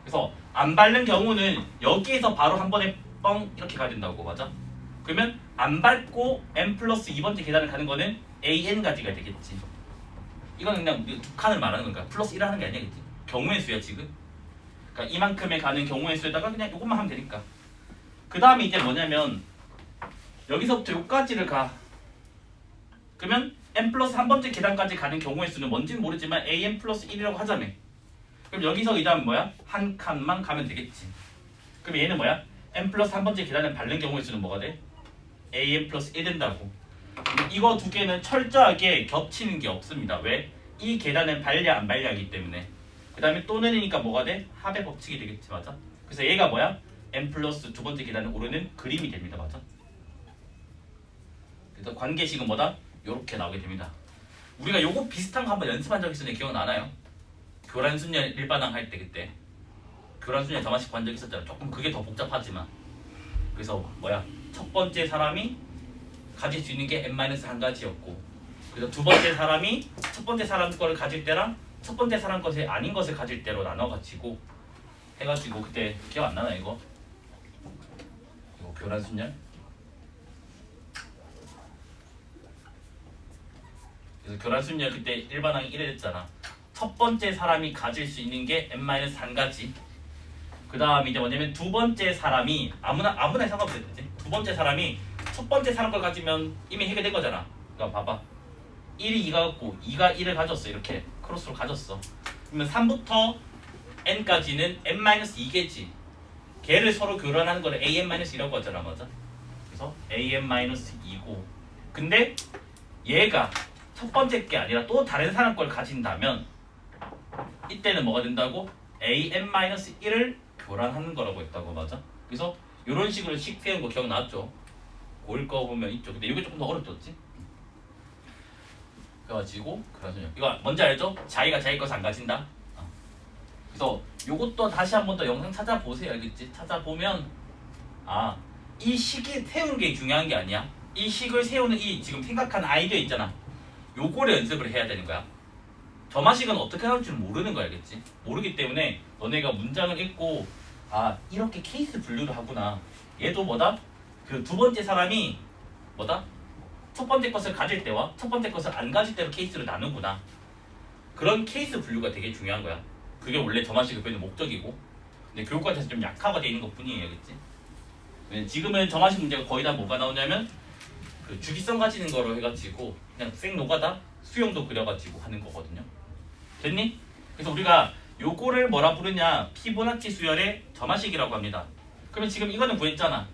그래서 안 밟는 경우는 여기에서 바로 한 번에 뻥 이렇게 가야 된다고. 맞아? 그러면 안 밟고 n 플러스 2번째 계단을 가는 거는 an까지가 되겠지. 이거는 그냥 두 칸을 말하는 거니까 플러스 1 하는 게 아니겠지. 경우의 수야 지금. 그러니까 이만큼에 가는 경우의 수에다가 그냥 이것만 하면 되니까. 그 다음에 이제 뭐냐면 여기서부터 여기까지를 가. 그러면 n 플러스 한 번째 계단까지 가는 경우의 수는 뭔지는 모르지만 an 플러스 1이라고 하자며. 그럼 여기서 이 다음 뭐야? 한 칸만 가면 되겠지. 그럼 얘는 뭐야? n 플러스 한 번째 계단을 밟는 경우의 수는 뭐가 돼? an 플러스 1 된다고. 이거 두 개는 철저하게 겹치는 게 없습니다. 왜? 이 계단은 밟냐 안 밟냐 하기 때문에. 그 다음에 또는이니까 뭐가 돼? 합의 법칙이 되겠지. 맞아? 그래서 얘가 뭐야? n 플러스 두 번째 계단을 오르는 그림이 됩니다. 맞아? 그래서 관계식은 뭐다? 요렇게 나오게 됩니다. 우리가 요거 비슷한 거 한번 연습한 적 있었는데 기억나나요? 교란순열 일반항 할 때 그때 교란순열 더마씩 본 적 있었잖아. 조금 그게 더 복잡하지만. 그래서 뭐야? 첫 번째 사람이 가질 수 있는 게 n-한 가지였고, 그래서 두 번째 사람이 첫 번째 사람 거를 가질 때랑 첫 번째 사람 것이 아닌 것을 가질 때로 나눠가지고 해가지고 그때 기억 안 나나 이거 교란순열? 그래서 교란순열 그때 일반항이 이래 됐잖아. 첫 번째 사람이 가질 수 있는 게 n-한 가지. 그 다음 이제 뭐냐면 두 번째 사람이 아무나 상관없이 되지. 두 번째 사람이 첫 번째 사람 걸 가지면 이미 해결된 거잖아. 그러니까 봐봐. 1이 2가 갖고 2가 1을 가졌어. 이렇게 크로스로 가졌어. 그러면 3부터 n까지는 n-2개지. 걔를 서로 교란하는 거를 an-2라고 하잖아. 맞아? 그래서 an-2고, 근데 얘가 첫 번째 게 아니라 또 다른 사람 걸 가진다면 이때는 뭐가 된다고? an-1을 교란하는 거라고 했다고. 맞아? 그래서 이런 식으로 식 세운 거 기억났죠? 고1 거 보면 있죠. 근데 이게 조금 더 어렵졌지? 그래가지고 이거 뭔지 알죠? 자기가 자기 것을 안 가진다. 그래서 요것도 다시 한 번 더 영상 찾아보세요. 알겠지? 찾아보면 이 식이 세우는 게 중요한 게 아니야. 이 식을 세우는 이 지금 생각한 아이디어 있잖아. 요거를 연습을 해야 되는 거야. 점화식은 어떻게 나올 줄 모르는 거 알겠지? 모르기 때문에 너네가 문장을 읽고 이렇게 케이스 분류를 하구나. 얘도 뭐다? 그 두 번째 사람이 뭐다? 첫 번째 것을 가질 때와 첫 번째 것을 안 가질 때로 케이스를 나누구나. 그런 케이스 분류가 되게 중요한 거야. 그게 원래 점화식을 배우는 목적이고, 근데 교육과정에서 좀 약화가 되어 있는 것 뿐이에요, 그치? 지금은 점화식 문제가 거의 다 뭐가 나오냐면 그 주기성 가지는 거로 해가지고 그냥 생 노가다 수용도 그려가지고 하는 거거든요. 됐니? 그래서 우리가 요거를 뭐라 부르냐, 피보나치 수열의 점화식이라고 합니다. 그러면 지금 이거는 구했잖아.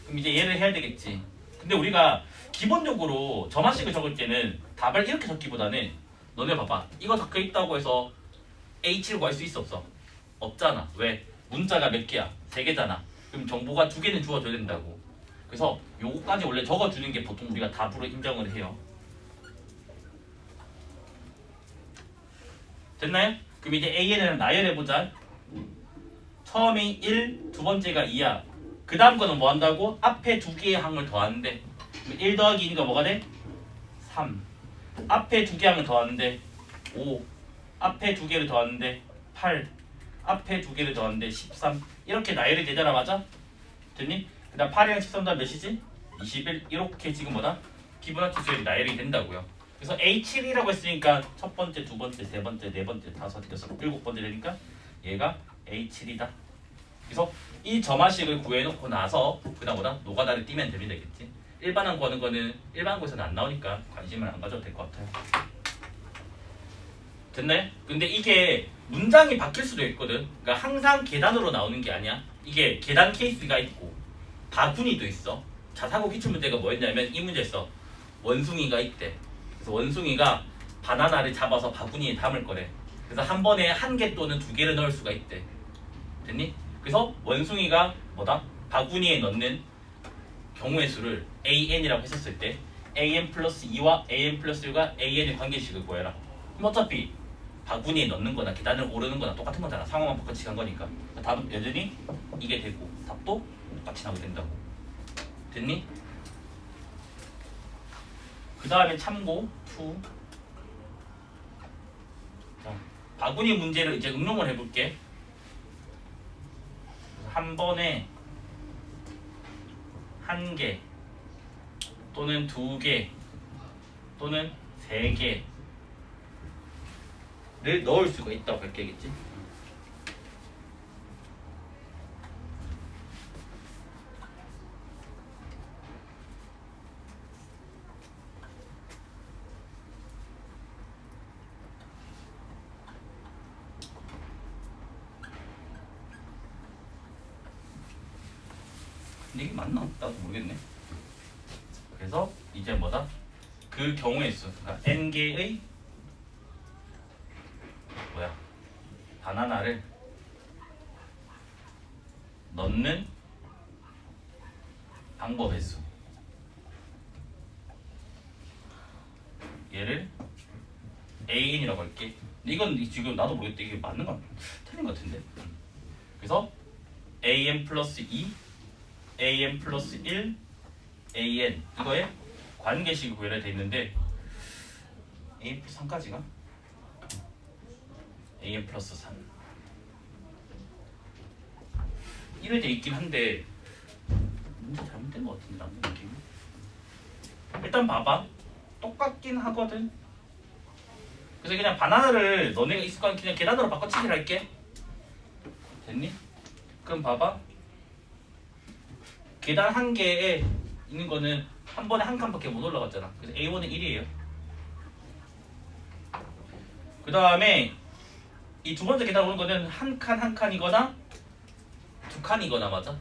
그럼 이제 얘를 해야 되겠지. 근데 우리가 기본적으로 점화식을 적을 때는 답을 이렇게 적기보다는, 너네 봐봐, 이거 적혀 있다고 해서 H를 구할 수 있어 없어? 없잖아. 왜? 문자가 몇 개야? 3개잖아. 그럼 정보가 2개는 주어져야 된다고. 그래서 요거까지 원래 적어주는 게 보통 우리가 답으로 인정을 해요. 됐나요? 그럼 이제 AN을 나열해보자. 처음에 1, 두 번째가 2야. 그 다음 거는 뭐 한다고? 앞에 2개의 항을 더하는데, 1 더하기 2니까 뭐가 돼? 3. 앞에 2개 항을 더하는데 5. 앞에 2개를 더하는데 8. 앞에 2개를 더하는데 13. 이렇게 나열이 되잖아, 맞아? 됐니? 그 다음 8이랑 13 다음 몇이지? 21. 이렇게 지금 뭐다? 피보나치 수열이 나열이 된다고요. 그래서 A7이라고 했으니까 첫 번째, 두 번째, 세 번째, 네 번째, 다섯, 여섯, 일곱 번째 되니까 얘가 A7이다. 그래서 이 점화식을 구해놓고 나서 그 다음 뭐다? 노가다를 띄면 되겠지. 일반항 구하는 거는 일반항구에서는 안 나오니까 관심을 안 가져도 될 것 같아요. 됐나요? 근데 이게 문장이 바뀔 수도 있거든. 그러니까 항상 계단으로 나오는 게 아니야. 이게 계단 케이스가 있고 바구니도 있어. 자, 사고 기출 문제가 뭐였냐면 이 문제였어. 원숭이가 있대. 그래서 원숭이가 바나나를 잡아서 바구니에 담을 거래. 그래서 한 번에 1개 또는 2개를 넣을 수가 있대. 됐니? 그래서 원숭이가 뭐다? 바구니에 넣는 경우의 수를 AN이라고 했었을 때 AN 플러스 2와 AN 플러스 1과 AN의 관계식을 구해라. 그럼 어차피 바구니에 넣는 거나 계단을 오르는 거나 똑같은 거잖아. 상황만 바꿔치 간 거니까. 답은 여전히 이게 되고 답도 똑같이 나오게 된다고. 됐니? 그 다음에 참고 2. 바구니 문제를 이제 응용을 해볼게. 한 번에 1개 또는 2개 또는 3개를 넣을 수가 있다고 밝혀야겠지. 근데 이게 맞나? 나도 모르겠네. 그래서 이제 뭐다? 그 경우의 수, 그러니까 n개의 뭐야? 바나나를 넣는 방법의 수. 얘를 AN이라고 할게. 근데 이건 지금 나도 모르겠다. 이게 맞는 거 틀린 거 같은데. 그래서 AN 플러스 2, AN 플러스 1, AN 이거에 관계식이 구현이 되어 있는데 AN 플러스 3까지가? AN 플러스 3 이래 돼 있긴 한데 문제 잘못된 것 같은데 나는 느낌이. 일단 봐봐, 똑같긴 하거든. 그래서 그냥 바나나를 너네가 익숙한 그냥 계단으로 바꿔치기를 할게. 됐니? 그럼 봐봐, 계단 1개에 있는 거는 한 번에 한 칸밖에 못 올라갔잖아. 그래서 A1은 1이에요. 그 다음에 이 두 번째 계단 오는 거는 한 칸 한 칸이거나 2칸이거나 맞아.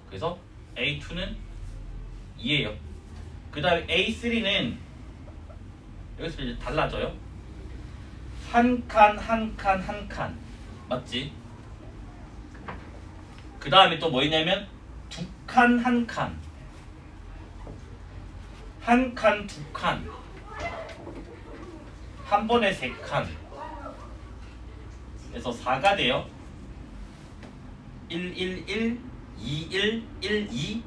그래서 A2는 2예요. 그 다음에 A3는 여기서 이제 달라져요. 한 칸 한 칸 한 칸 맞지? 그 다음에 또 뭐 있냐면 2칸 한 칸, 한 칸 2칸, 한 번에 3칸. 그래서 4가 돼요. 1, 1, 1, 2, 1, 1, 2,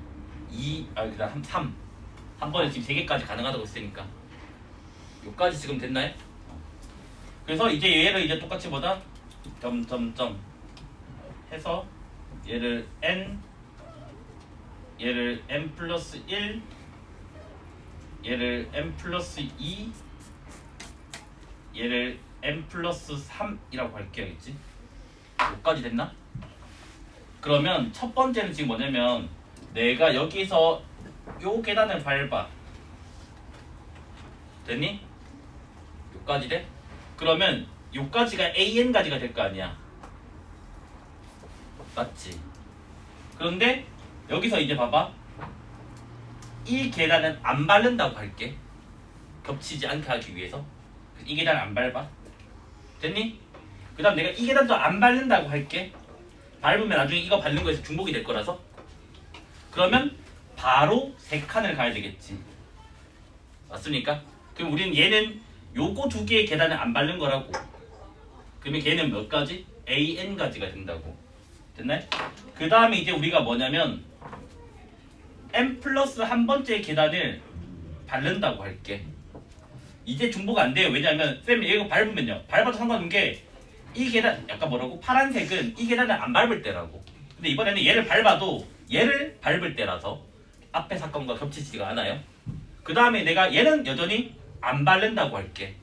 2, 그다음 3. 한 번에 지금 3개까지 가능하다고 했으니까. 여기까지 지금 됐나요? 그래서 이제 얘를 이제 똑같이 보다 점점점 해서 얘를 얘를 n 플러스 1, 얘를 n 플러스 2, 얘를 n 플러스 3이라고 할게요. 알겠지? 여기까지 됐나? 그러면 첫 번째는 지금 뭐냐면 내가 여기서 요 계단을 밟아. 됐니? 요까지 돼? 그러면 요까지가 AN까지가 될 거 아니야. 맞지? 그런데 여기서 이제 봐봐. 이 계단은 안 밟는다고 할게. 겹치지 않게 하기 위해서. 이 계단을 안 밟아. 됐니? 그 다음 내가 이 계단도 안 밟는다고 할게. 밟으면 나중에 이거 밟는 거에서 중복이 될 거라서. 그러면 바로 3칸을 가야 되겠지. 맞습니까? 그럼 우리는 얘는 요거 2개의 계단을 안 밟는 거라고. 그러면 걔는 몇 가지? AN까지가 된다고. 됐나요? 그 다음에 이제 우리가 뭐냐면 n 플러스 한 번째 계단을 밟는다고 할게. 이제 중복 안 돼요. 왜냐면 쌤이 이거 밟으면요. 밟아도 상관없는 게 이 계단 약간 뭐라고? 파란색은 이 계단을 안 밟을 때라고. 근데 이번에는 얘를 밟아도 얘를 밟을 때라서 앞에 사건과 겹치지가 않아요. 그 다음에 내가 얘는 여전히 안 밟는다고 할게.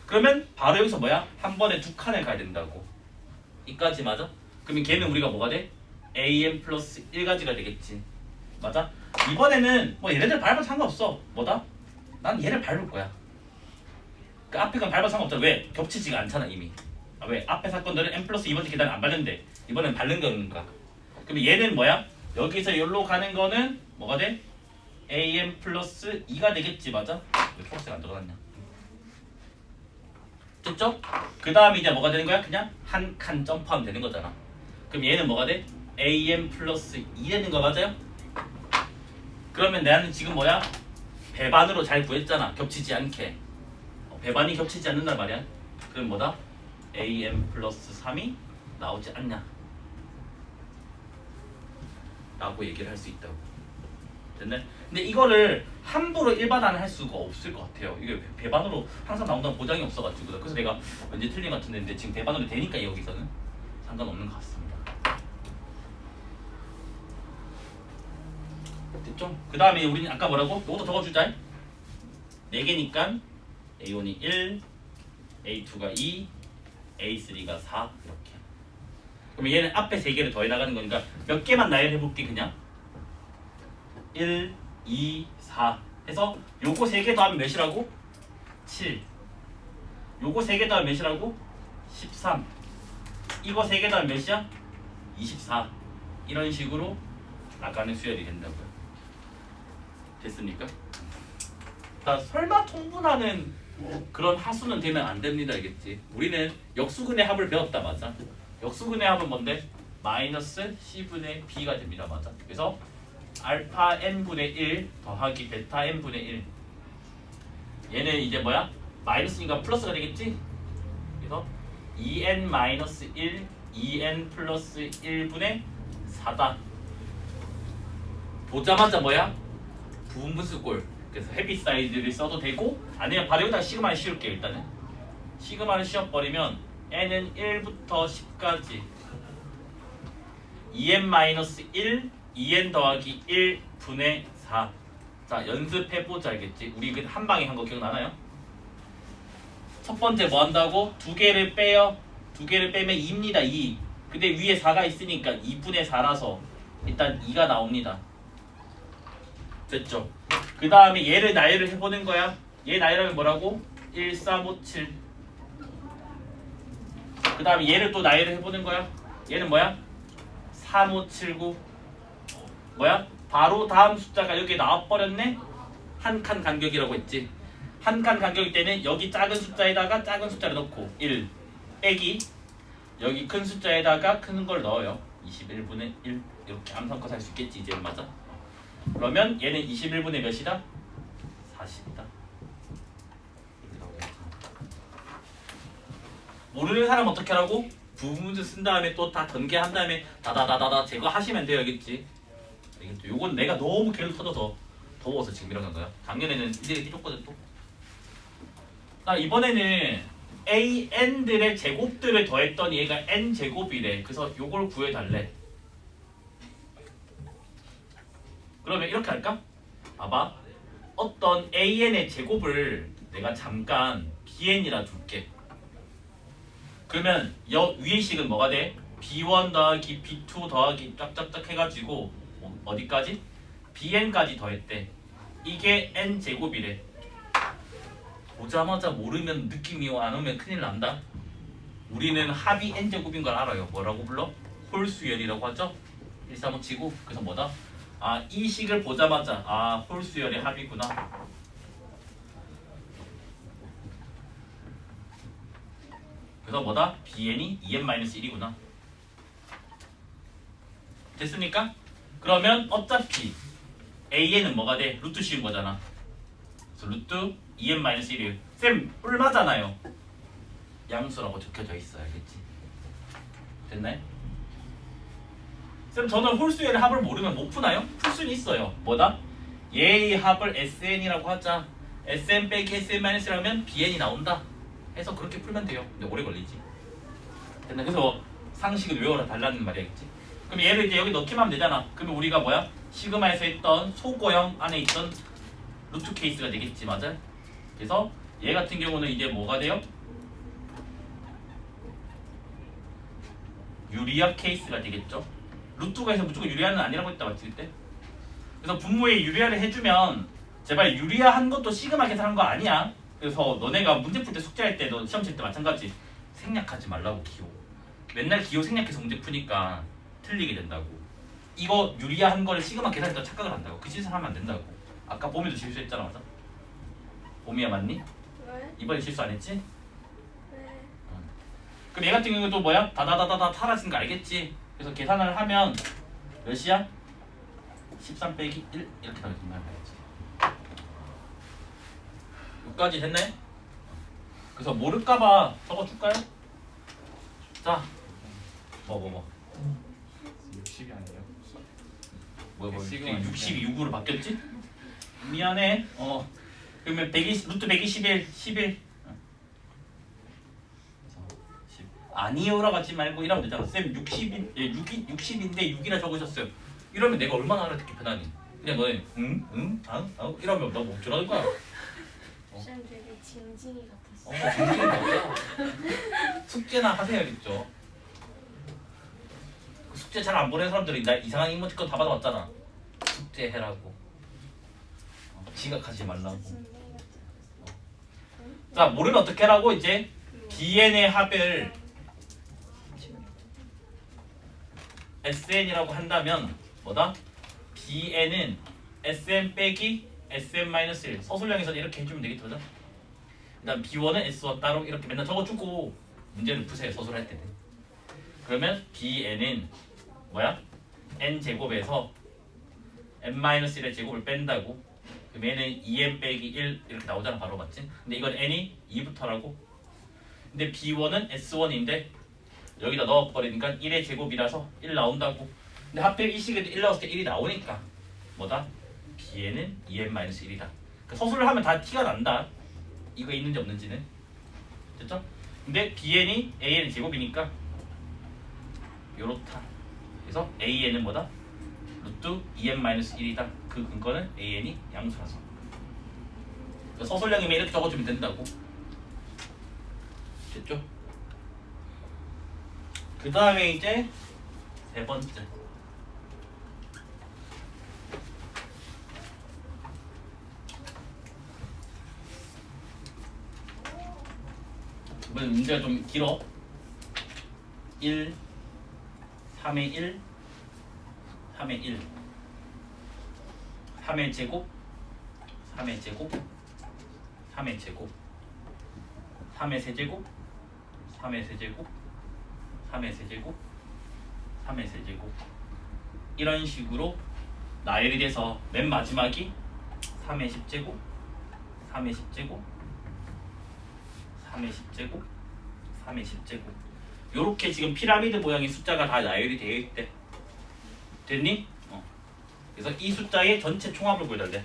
그러면 바로 여기서 뭐야? 한 번에 2칸을 가야 된다고. 이까지 맞아? 그러면 걔는 우리가 뭐가 돼? AN 플러스 1가지가 되겠지. 맞아? 이번에는 뭐 얘네들 밟아도 상관없어. 뭐다? 난 얘를 밟을 거야. 그 앞에 건 밟아도 상관없잖아. 왜? 겹치지가 않잖아 이미. 아, 왜? 앞에 사건들은 n 플러스 2번째 계단을 안 밟는데 이번엔 밟는 거니까. 그럼 얘는 뭐야? 여기서 여기로 가는 거는 뭐가 돼? AN 플러스 2가 되겠지. 맞아? 왜 초록색 안 들어갔냐? 됐죠? 그 다음에 이제 뭐가 되는 거야? 그냥 한 칸 점프하면 되는 거잖아. 그럼 얘는 뭐가 돼? AN 플러스 2 되는 거 맞아요? 그러면 나는 지금 뭐야? 배반으로 잘 구했잖아. 겹치지 않게. 배반이 겹치지 않는단 말이야. 그럼 뭐다? AN 플러스 3이 나오지 않냐? 라고 얘기를 할 수 있다고. 됐네? 근데 이거를 함부로 일반화를 할 수가 없을 것 같아요. 이게 배반으로 항상 나온다는 보장이 없어가지고. 그래서 내가 왠지 틀린 것 같은데 지금 배반으로 되니까 여기서는 상관없는 것 같습니다. 됐죠? 그 다음에 우리는 아까 뭐라고? 이것도 적어주자. 4개니까 A1이 1, A2가 2, A3가 4 이렇게. 그러면 얘는 앞에 3개를 더해 나가는 거니까 몇 개만 나열해볼게 그냥. 1, 2, 4 해서 요거 3개 더하면 몇이라고? 7. 요거 3개 더하면 몇이라고? 13. 이거 3개 더하면 몇이야? 24. 이런 식으로 나가는 수열이 된다고요. 됐습니까? 자, 설마 통분하는 그런 하수는 되면 안 됩니다. 알겠지? 우리는 역수근의 합을 배웠다. 맞아? 역수근의 합은 뭔데? 마이너스 C분의 B가 됩니다. 맞아? 그래서 알파 n분의 1 더하기 베타 n분의 1. 얘는 이제 뭐야? 마이너스니까 플러스가 되겠지? 그래서 2n 마이너스 1, 2n 플러스 1분의 4다. 보자마자 뭐야? 부분분수꼴. 그래서 헤비사이드를 써도 되고 아니면 바로 여기다가 시그마를 씌울게요. 일단은 시그마를 씌워버리면 n은 1부터 10까지 2n-1 2n 더하기 1 분의 4. 자, 연습해보자. 알겠지? 우리 한 방에 한 거 기억나나요? 첫 번째 뭐 한다고? 2개를 빼요. 2개를 빼면 2입니다. 2. 근데 위에 4가 있으니까 2분의 4라서 일단 2가 나옵니다. 됐죠? 그 다음에 얘를 나열을 해보는 거야. 얘 나열하면 뭐라고? 1, 3, 5, 7. 그 다음에 얘를 또 나열을 해보는 거야. 얘는 뭐야? 3, 5, 7, 9. 뭐야? 바로 다음 숫자가 여기에 나와버렸네? 한 칸 간격이라고 했지. 한 칸 간격일 때는 여기 작은 숫자에다가 작은 숫자를 넣고 1 빼기 여기 큰 숫자에다가 큰 걸 넣어요. 21분의 1 이렇게 암산컷 할 수 있겠지. 이제 맞아? 그러면 얘는 21분의 몇이다? 40이다. 모르는 사람 어떻게 하라고? 부분수 쓴 다음에 또 다 전개한 다음에 다다다다다 제거하시면 돼요. 알겠지? 요건 내가 너무 개를 터져서 더워서 지금 이러는 거야. 작년에는 이제 해줬거든 또. 나 이번에는 AN들의 제곱들을 더했더니 얘가 N제곱이래. 그래서 요걸 구해달래. 그러면 이렇게 할까? 봐봐. 어떤 AN의 제곱을 내가 잠깐 BN이라 줄게. 그러면 위의 식은 뭐가 돼? B1 더하기 B2 더하기 쫙쫙쫙 해가지고 어디까지? Bn까지 더했대. 이게 n제곱이래. 보자마자 모르면 느낌이 안 오면 큰일 난다. 우리는 합이 n제곱인 걸 알아요. 뭐라고 불러? 홀수열이라고 하죠? 1, 3, 5 치고. 그래서 뭐다? 아, 이 식을 보자마자 아, 홀수열의 합이구나. 그래서 뭐다? bn이 2n-1이구나. 됐습니까? 그러면 어차피 an은 뭐가 돼? 루트 씌운 거잖아. 그래서 루트 2n-1이에요. 쌤, 뿔마잖아요. 양수라고 적혀져 있어. 알겠지? 됐나요? 쌤, 저는 홀수의 합을 모르면 못 푸나요? 풀 수는 있어요. 뭐다? 얘의 합을 sn이라고 하자. sn 빼기 sn-1이라면 bn이 나온다 해서 그렇게 풀면 돼요. 근데 오래 걸리지. 됐나? 그래서 상식은 외워라 달라는 말이겠지. 그럼 얘를 이제 여기 넣기만 하면 되잖아. 그러면 우리가 뭐야? 시그마에서 했던 소고형 안에 있던 루트 케이스가 되겠지. 맞아? 그래서 얘 같은 경우는 이제 뭐가 돼요? 유리화 케이스가 되겠죠. 루트가 해서 무조건 유리화는 아니라고 했다 맞지 그때? 그래서 분모에 유리화를 해주면 제발 유리화한 것도 시그마 계산한 거 아니야. 그래서 너네가 문제 풀 때 숙제할 때 너 시험 칠 때 마찬가지 생략하지 말라고 기호. 맨날 기호 생략해서 문제 푸니까 틀리게 된다고. 이거 유리화한 거를 시그마 계산했다 착각을 한다고. 그 실수 하면 안 된다고. 아까 봄이도 실수했잖아 맞아? 봄이야 맞니? 왜? 이번에 실수 안 했지? 네. 그럼 얘 같은 경우는 또 뭐야? 다다다다다 사라진 거 알겠지? 그래서 계산을 하면 몇이야? 13 빼기 1 이렇게 나오는 말 봐야지. 여기까지 됐네? 그래서 모를까봐 적어줄까요? 자, 뭐 60이 아니에요? 뭐 시그마 62으로 바뀌었지? 미안해. 그러면 120 루트 121 11 아니요라고 하지 말고 이러면 되잖아. 쌤 60인데 6이라 적으셨어요. 이러면 내가 얼마나 알아듣기 편하니? 그냥 너네 이러면 너 뭐 어쩌라는 거야? 쌤 되게 징징이 같았어. 정신이 나오죠? 숙제나 하세요겠죠. 그 숙제 잘 안 보낸 사람들이 나 이상한 이모티콘 다 받아왔잖아. 숙제 해라고. 지각하지 말라고. 징징이 같았어. 자 모르면 어떻게 하라고 이제 bn의 합을 sn이라고 한다면 뭐다? bn은 sn 빼기 sn-1 서술형에서는 이렇게 해주면 되겠죠? 그 다음 b1은 s1 따로 이렇게 맨날 적어주고 문제를 푸세요 서술할 때는. 그러면 bn은 뭐야? n제곱에서 n-1의 제곱을 뺀다고. 그럼 얘는 2n 빼기 1 이렇게 나오잖아 바로 맞지? 근데 이건 n이 2부터라고. 근데 b1은 s1인데 여기다 넣어버리니까 1의 제곱이라서 1 나온다고. 근데 하필 이 식에도 1 나왔을 때 1이 나오니까 뭐다? bn은 2n-1이다. 그러니까 서술을 하면 다 티가 난다. 이거 있는지 없는지는. 됐죠? 근데 bn이 an의 제곱이니까 요렇다. 그래서 an은 뭐다? 루트 2n-1이다. 그 근거는 an이 양수라서. 그러니까 서술형이면 이렇게 적어주면 된다고. 됐죠? 그 다음에 이제 세 번째. 이번엔 문제가 좀 길어. 1, 3의 1, 3의 1, 3의 제곱, 3의 제곱, 3의 제곱, 3의 세제곱, 3의 세제곱, 3의 세제곱, 3의 세제곱 이런 식으로 나열이 돼서 맨 마지막이 3의 10제곱, 3의 10제곱, 3의 10제곱, 3의 10제곱 요렇게 지금 피라미드 모양의 숫자가 다 나열이 되어 있대. 됐니? 그래서 이 숫자의 전체 총합을 구해달래.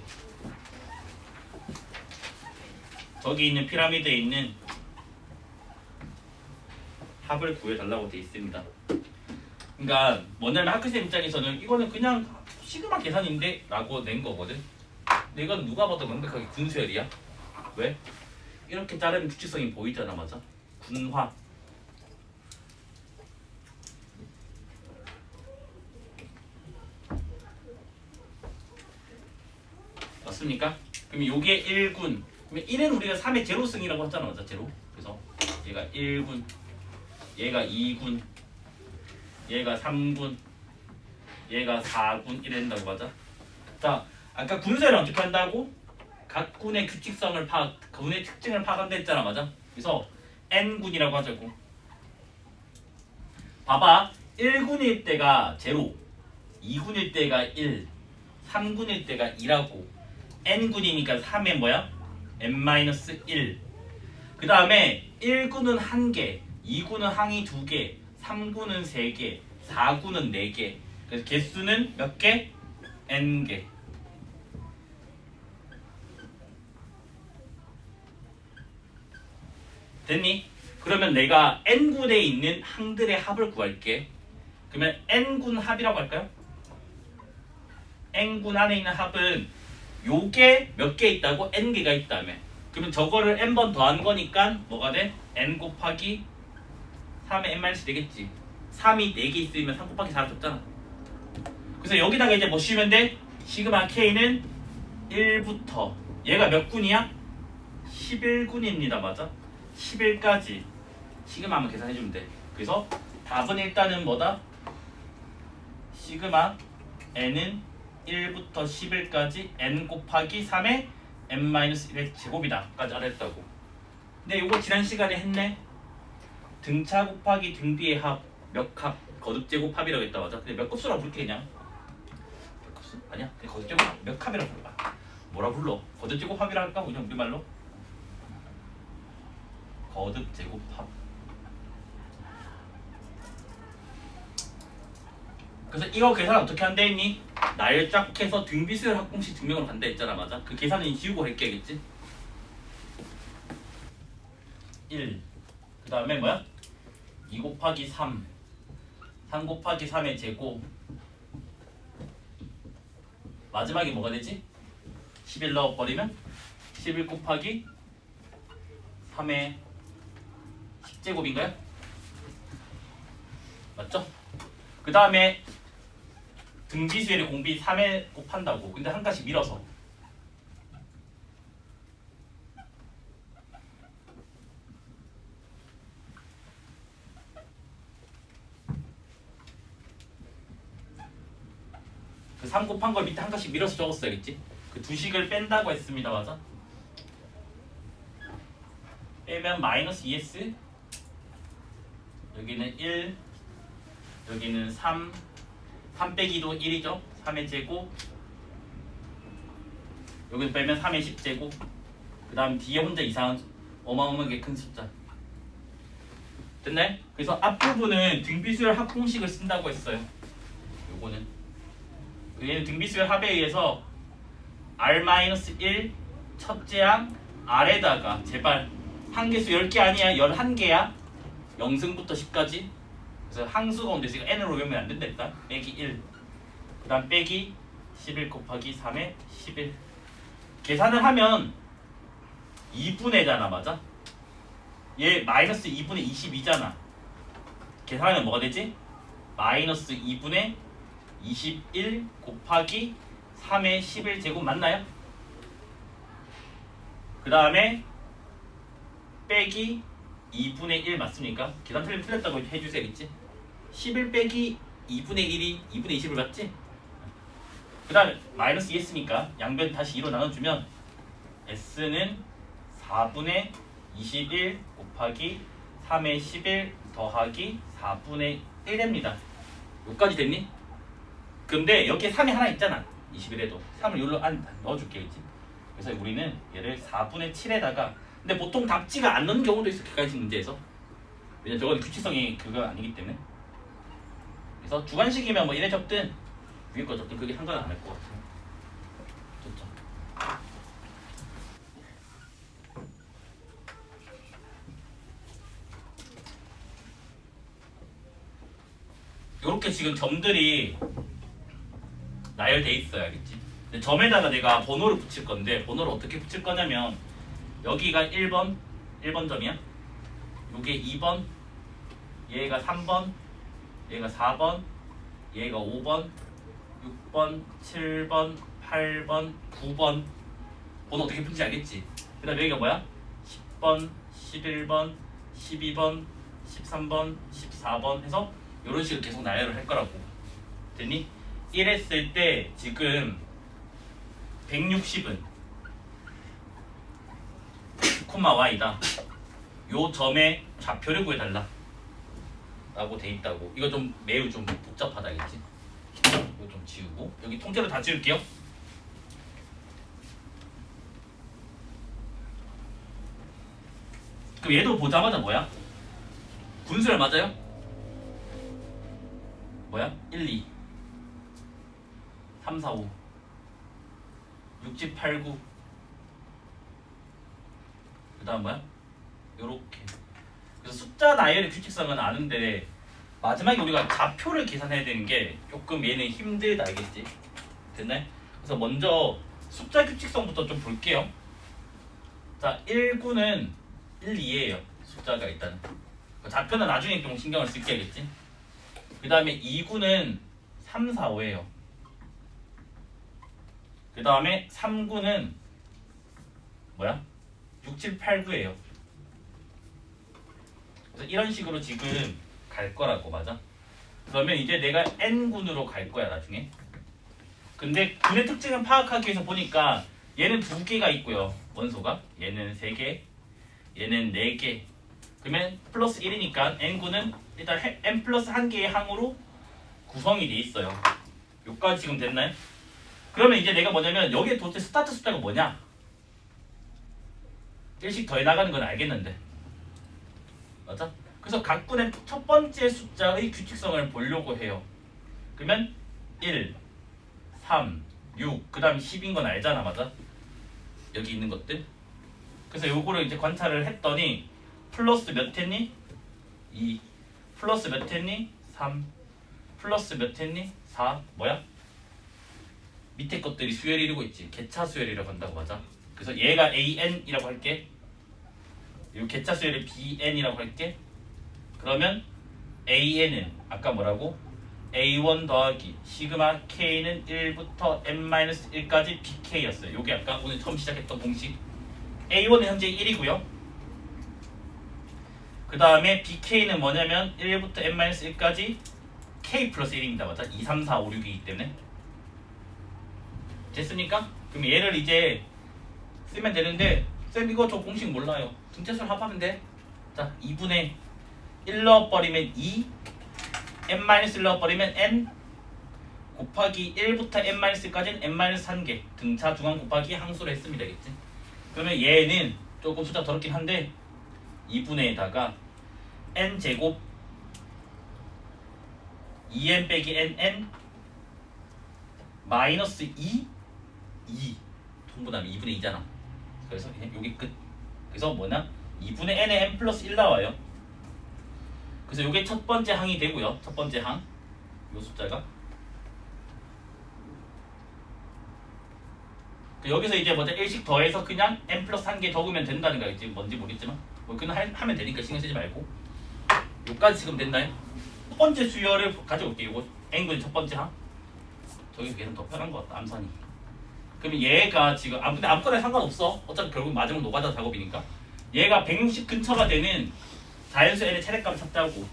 저기 있는 피라미드에 있는 합을 구해달라고 되어 있습니다. 그러니까 뭐냐면 학교생 입장에서는 이거는 그냥 시그마 계산인데 라고 낸 거거든. 근데 이건 누가 봐도 명백하게 군수열이야. 왜? 이렇게 자르면 규칙성이 보이잖아. 맞아? 군화 맞습니까? 그럼 요게 1군. 그러면 1은 우리가 3의 제로승이라고 하잖아. 맞아? 제로. 그래서 얘가 1군, 얘가 2군, 얘가 3군, 얘가 4군 이래 된다고 맞아? 자, 아까 군수를 어떻게 한다고? 각 군의 규칙성을 군의 특징을 파악한다 했잖아. 맞아? 그래서 N군이라고 하자고. 봐봐. 1군일 때가 제로, 2군일 때가 1, 3군일 때가 2라고. N군이니까 3에 뭐야? N-1. 그 다음에 1군은 1개, 2군은 항이 2개, 3군은 3개, 4군은 4개. 그래서 개수는 몇 개? N개. 됐니? 그러면 내가 N군에 있는 항들의 합을 구할게. 그러면 N군 합이라고 할까요? N군 안에 있는 합은 요게 몇 개 있다고? N개가 있다며. 그러면 저거를 N번 더한 거니까 뭐가 돼? N 곱하기 3의 N-1 되겠지. 3이 4개 있으면 3 곱하기 4를 줬잖아. 그래서 여기다가 이제 뭐 씌우면 돼? 시그마 K는 1부터 얘가 몇 군이야? 11군입니다. 맞아? 11까지 시그마 한번 계산해주면 돼. 그래서 답은 일단은 뭐다? 시그마 N은 1부터 11까지 N 곱하기 3의 N-1의 제곱이다 까지 알았다고. 근데 이거 지난 시간에 했네. 등차 곱하기 등비의 합, 몇 합, 거듭 제곱 합이라고 했다. 맞아? 근데 몇 급수라고 부를게 그냥. 몇 급수? 아니야. 그냥 거듭 제곱 합. 몇 합이라고 불러. 뭐라 불러? 거듭 제곱 합이라 할까? 그냥 우리말로. 거듭 제곱 합. 그래서 이거 계산 어떻게 한다 했니? 날짝해서 등비수열 합공식 증명으로 간다 했잖아. 맞아? 그 계산은 지우고 할게겠지? 1. 그 다음에 뭐야? 2 곱하기 3. 3 곱하기 3의 제곱. 마지막에 뭐가 되지? 11 넣어버리면 11 곱하기 3의 10제곱인가요? 맞죠? 그 다음에 등비수열의 공비 3에 곱한다고. 근데 한 가지 밀어서. 그 3 곱한 걸 밑에 한 가지 밀어서 적었어야겠지? 그 두 식을 뺀다고 했습니다. 맞아? 빼면 마이너스 2s, 여기는 1, 여기는 3, 3 빼기도 1이죠. 3의 제곱, 여기서 빼면 3의 10제곱, 그 다음 뒤에 혼자 이상한 어마어마하게 큰 숫자. 됐나요? 그래서 앞부분은 등비수열 합공식을 쓴다고 했어요. 요거는 얘는 등비수열 합에 의해서 R-1 첫째 항 R에다가 제발 항계수 10개 아니야? 11개야? 0승부터 10까지. 그래서 항수가 온데 있으니까 n으로 외우면 안 된다 일단. 빼기 1. 그 다음 빼기 11 곱하기 3의 11. 계산을 하면 2분의잖아. 맞아? 얘 마이너스 2분의 22잖아. 계산하면 뭐가 되지? 마이너스 2분의 21 곱하기 3의 11제곱 맞나요? 그 다음에 빼기 2분의 1 맞습니까? 계산 틀리면 틀렸다고 해주셔야겠지? 11 빼기 2분의 1이 2분의 20을 맞지? 그 다음에 마이너스 2 했으니까 양변 다시 2로 나눠주면 S는 4분의 21 곱하기 3의 11 더하기 4분의 1입니다. 여기까지 됐니? 근데 여기에 3이 하나 있잖아. 21에도 3을 여기로 안 넣어줄게. 그치? 그래서 우리는 얘를 4분의 7에다가, 근데 보통 답지가 안 넣는 경우도 있어. 객관식 문제에서. 왜냐면 저건 규칙성이 그거 아니기 때문에. 그래서 주관식이면 뭐 이래 적든 위에 거 적든 그게 상관은 안 할 것 같아요. 좋죠. 이렇게 지금 점들이 나열돼 있어야 알겠지? 근데 점에다가 내가 번호를 붙일 건데 번호를 어떻게 붙일 거냐면 여기가 1번 점이야. 요게 2번, 얘가 3번, 얘가 4번, 얘가 5번, 6번, 7번, 8번, 9번 번호 어떻게 푼지 알겠지? 그 다음에 여기가 뭐야? 10번, 11번, 12번, 13번, 14번 해서 이런 식으로 계속 나열을 할 거라고. 됐니? 이랬을 때 지금 160은 콤마 y다. 요 점의 좌표를 구해달라 라고 돼 있다고. 이거 좀 매우 좀 복잡하다, 알겠지? 이거 좀 지우고 여기 통째로 다 지울게요. 그럼 얘도 보자마자 뭐야? 분수를 맞아요? 뭐야? 1, 2 3, 4, 5 6, 7, 8, 9 그 다음 뭐야? 요렇게. 그래서 숫자 나열의 규칙성은 아는데 마지막에 우리가 좌표를 계산해야 되는 게 조금 얘는 힘들다, 알겠지? 됐나요? 그래서 먼저 숫자 규칙성부터 좀 볼게요. 자, 1구는 1, 2예요. 숫자가 일단. 좌표는 나중에 좀 신경을 쓸게, 알겠지? 그 다음에 2구는 3, 4, 5예요. 그 다음에 3구는 뭐야? 6, 7, 8, 9예요. 그래서 이런 식으로 지금 갈 거라고. 맞아? 그러면 이제 내가 n군으로 갈 거야, 나중에. 근데 군의 특징을 파악하기 위해서 보니까 얘는 2개가 있고요, 원소가. 얘는 3개, 얘는 4개. 그러면 플러스 1이니까 n군은 일단 n 플러스 1개의 항으로 구성이 돼 있어요. 여기까지 지금 됐나요? 그러면 이제 내가 뭐냐면 여기에 도대체 스타트 숫자가 뭐냐? 1씩 더해 나가는 건 알겠는데. 맞아? 그래서 각 군의 첫 번째 숫자의 규칙성을 보려고 해요. 그러면 1, 3, 6, 그 다음 10인 건 알잖아. 맞아? 여기 있는 것들. 그래서 요거를 이제 관찰을 했더니 플러스 몇 했니? 2. 플러스 몇 했니? 3. 플러스 몇 했니? 4. 뭐야? 밑에 것들이 수열 이루고 있지. 개차 수열이라고 한다고. 맞아? 그래서 얘가 AN이라고 할게. 요 개차 수열이 BN이라고 할게. 그러면 AN은 아까 뭐라고? A1 더하기 시그마 K는 1부터 N-1까지 BK였어요. 요게 아까 오늘 처음 시작했던 공식. A1은 현재 1이고요. 그 다음에 BK는 뭐냐면 1부터 N-1까지 K 플러스 1입니다. 맞아? 2, 3, 4, 5, 6이기 때문에. 됐습니까? 그럼 얘를 이제 쓰면 되는데 쌤 이거 저 공식 몰라요. 등차수를 합하면 돼. 자, 2분의 1 넣어버리면 2, n-1 넣어버리면 n 곱하기 1부터 n-까지는 n-1개 등차 중앙 곱하기 항수로 했습니다. 알겠지? 그러면 얘는 조금 숫자 더럽긴 한데 2분의에다가 n제곱 2n 빼기 nn 마이너스 2 통분하면 2분의 2잖아. 그래서 여기 끝. 그래서 뭐냐? 2분의 n에 n 플러스 1 나와요. 그래서 이게 첫 번째 항이 되고요. 첫 번째 항. 요 숫자가. 여기서 이제 먼저 1씩 더해서 그냥 n 플러스 1개 더하면 된다는 거겠지. 뭔지 모르겠지만. 뭐 그냥 하면 되니까 신경 쓰지 말고. 요까지 지금 됐나요? 첫 번째 수열을 가져올게요. 이거 n군의 첫 번째 항. 저기 걔는 더 편한 것 같다. 암산이. 그러면 얘가 지금 근데 아무거나 상관없어. 어차피 결국 마지막 노가다 작업이니까. 얘가 160 근처가 되는 자연수 n의 최대값을 찾자고.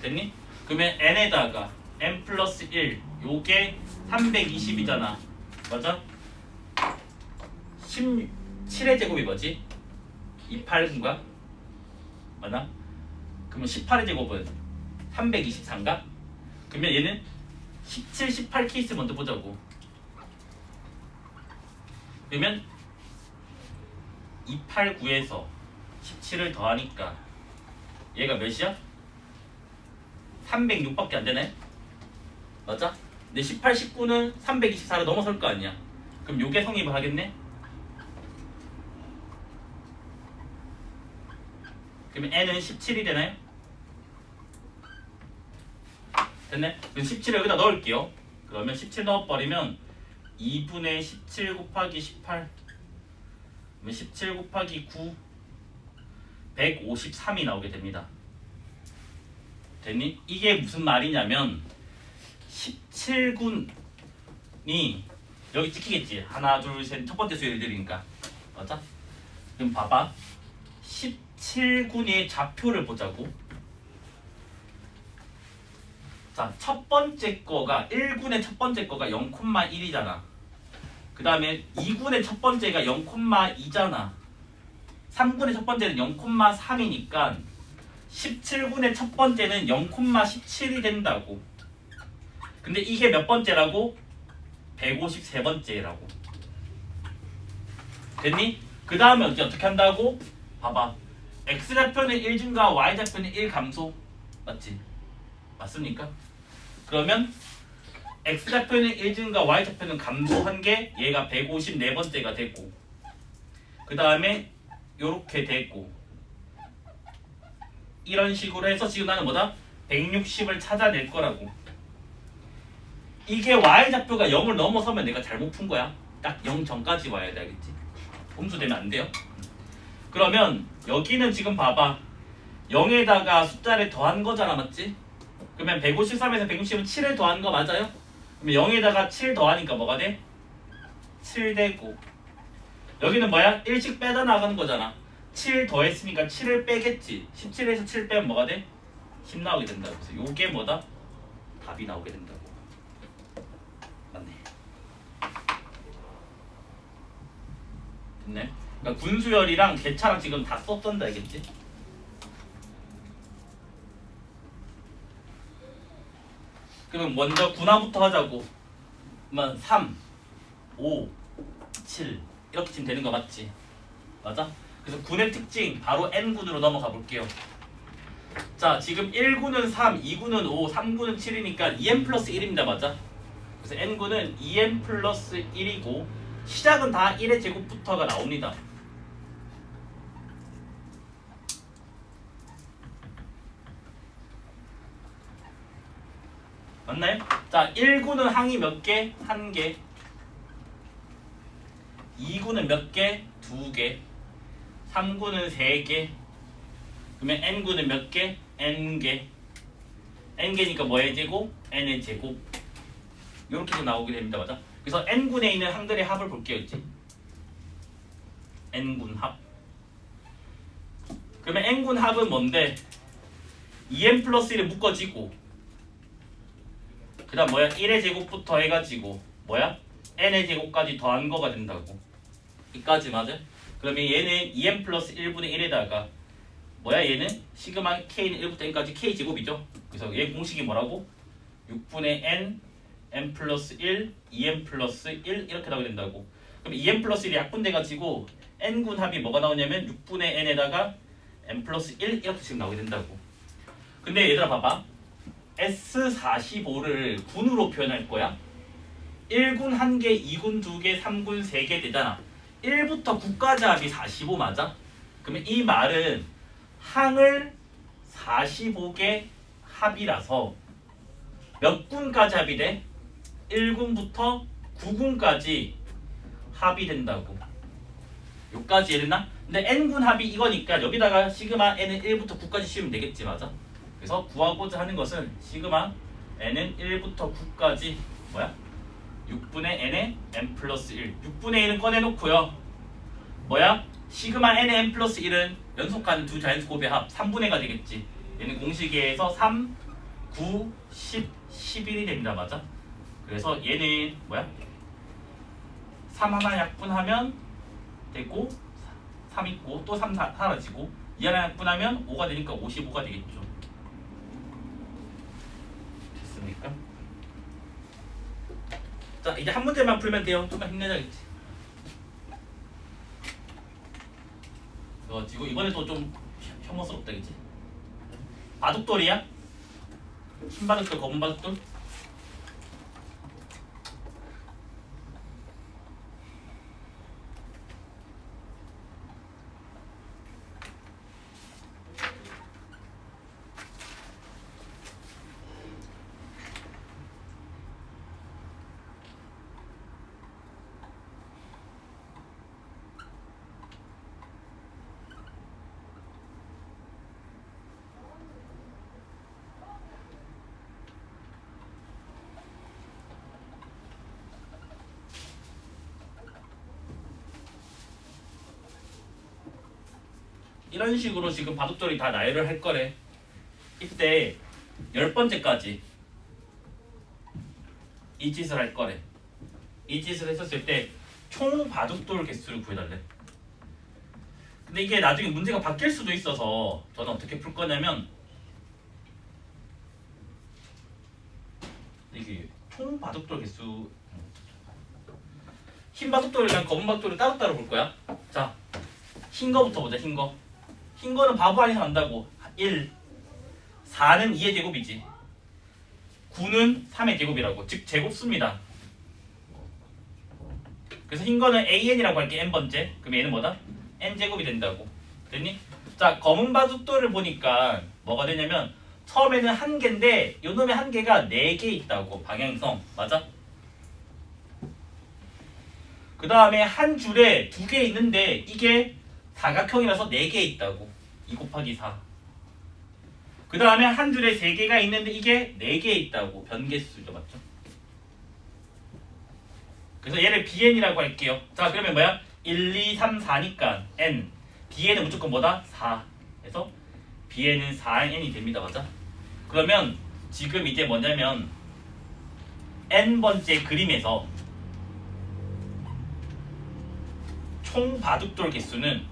됐니? 그러면 n에다가 n 플러스 1 요게 320이잖아. 맞아? 17의 제곱이 뭐지? 28인가? 맞나? 그러면 18의 제곱은 324인가? 그러면 얘는 17, 18 케이스 먼저 보자고. 그러면 289에서 17을 더하니까 얘가 몇이야? 306밖에 안 되네? 맞아? 근데 18, 19는 324를 넘어설 거 아니야? 그럼 요게 성립을 하겠네? 그러면 n은 17이 되나요? 됐네? 그럼 17을 여기다 넣을게요. 그러면 17 넣어버리면 2분의 17 곱하기 18 그러면 17 곱하기 9 153이 나오게 됩니다. 됐니? 이게 무슨 말이냐면 17군이 여기 찍히겠지. 하나, 둘, 셋. 첫 번째 수를 드리니까. 맞아? 그럼 봐봐. 17군의 좌표를 보자고. 자, 첫 번째 거가 1군의 첫 번째 거가 0,1이잖아. 그 다음에 2군의 첫 번째가 0,2잖아. 3군의 첫 번째는 0,3이니까 17군의 첫 번째는 0,17이 된다고. 근데 이게 몇 번째라고? 153번째라고. 됐니? 그 다음에 어떻게 한다고? 봐봐. x좌표는 1 증가, y좌표는 1 감소. 맞지? 맞습니까? 그러면 x좌표는 1 증가, y좌표는 감소한 게 얘가 154번째가 되고, 그 다음에 요렇게 되고, 이런 식으로 해서 지금 나는 뭐다? 160을 찾아낼 거라고. 이게 y좌표가 0을 넘어서면 내가 잘못 푼 거야. 딱 0 전까지 와야 돼. 알겠지? 봄수되면 안 돼요. 그러면 여기는 지금 봐봐. 0에다가 숫자를 더한 거잖아. 맞지? 그러면 153에서 160은 7을 더한 거 맞아요? 그러면 0에다가 7 더하니까 뭐가 돼? 7 되고, 여기는 뭐야? 1씩 빼다 나가는 거잖아. 7 더했으니까 7을 빼겠지. 17에서 7 빼면 뭐가 돼? 10 나오게 된다고. 그래서 요게 뭐다? 답이 나오게 된다고. 맞네. 됐네. 그러니까 군수열이랑 개차랑 지금 다 썼던다. 알겠지? 그러면 먼저 군화부터 하자고. 그러면 3, 5, 7 이렇게 지금 되는 거 맞지? 맞아? 그래서 군의 특징 바로 N군으로 넘어가 볼게요. 자, 지금 1군은 3, 2군은 5, 3군은 7이니까 2n 플러스 1입니다. 맞아? 그래서 N군은 2n 플러스 1이고 시작은 다 1의 제곱부터가 나옵니다. 맞나요? 자, 1군은 항이 몇 개? 1개. 2군은 몇 개? 2개. 3군은 3개. 그러면 n군은 몇 개? n개. n개니까 뭐의 제곱? n의 제곱. 이렇게 좀 나오게 됩니다. 맞아? 그래서 n군에 있는 항들의 합을 볼게요. 이제 n군 합. 그러면 n군 합은 뭔데? 2n 플러스 1에 묶어지고, 그 다음 뭐야? 1의 제곱부터 해가지고 뭐야? n의 제곱까지 더한 거가 된다고. 이까지 맞아? 그러면 얘는 2n 플러스 1분의 1에다가 뭐야? 얘는 시그마 k는 1부터 n까지 k 제곱이죠. 그래서 얘 공식이 뭐라고? 6분의 n 플러스 1, 2n 플러스 1 이렇게 나오게 된다고. 그럼 2n 플러스 1이 약분돼가지고 n군 합이 뭐가 나오냐면 6분의 n에다가 n 플러스 1 이렇게 지금 나오게 된다고. 근데 얘들아 봐봐. S45를 군으로 표현할 거야. 1군 1개, 2군 2개, 3군 3개 되잖아. 1부터 9까지 합이 45 맞아? 그러면 이 말은 항을 45개 합이라서 몇 군까지 합이 돼? 1군부터 9군까지 합이 된다고. 요까지 이해됐나? 근데 n군 합이 이거니까 여기다가 시그마 n은 1부터 9까지 씌우면 되겠지. 맞아? 그래서 구하고자 하는 것은 시그마 n은 1부터 9까지 뭐야? 6분의 n의 n 플러스 1. 6분의 1은 꺼내놓고요. 뭐야? 시그마 n의 n 플러스 1은 연속하는 두 자연수 곱의 합 3분의 가 되겠지. 얘는 공식에서 3, 9, 10, 11이 됩니다. 맞아? 그래서 얘는 뭐야? 3 하나 약분하면 되고 3 있고 또 3 사라지고 2 하나 약분하면 5가 되니까 55가 되겠죠. 됐습니까? 자, 이제 한 문제만 풀면 돼요. 좀만 힘내자겠지. 지고 이번에 또 좀 혐오스럽다, 그치? 바둑돌이야? 흰 바둑돌, 검은 바둑돌? 이런 식으로 지금 바둑돌이 다 나열을 할 거래. 이때 10번째까지 이 짓을 할 거래. 이 짓을 했었을 때 총 바둑돌 개수를 구해달래. 근데 이게 나중에 문제가 바뀔 수도 있어서 저는 어떻게 풀 거냐면 이게 총 바둑돌 개수 흰 바둑돌이랑 검은 바둑돌을 따로따로 볼 거야. 자, 흰 거부터 보자. 흰 거. 흰 거는 바보 아니서 안다고. 1 4는 2의 제곱이지. 9는 3의 제곱이라고. 즉 제곱수입니다. 그래서 흰 거는 AN이라고 할게. n번째. 그럼 얘는 뭐다? n제곱이 된다고. 됐니? 자, 검은 바둑돌을 보니까 뭐가 되냐면 처음에는 한 개인데 요놈의 한 개가 4개 있다고. 방향성. 맞아? 그 다음에 한 줄에 2개 있는데 이게 사각형이라서 4개 있다고. 2 곱하기 4. 그 다음에 한 줄에 3개가 있는데 이게 4개 있다고. 변개수죠. 맞죠? 그래서 얘를 bn이라고 할게요. 자, 그러면 뭐야? 1, 2, 3, 4니까 n. bn은 무조건 뭐다? 4. 그래서 bn은 4n이 됩니다. 맞아? 그러면 지금 이제 뭐냐면 n번째 그림에서 총 바둑돌 개수는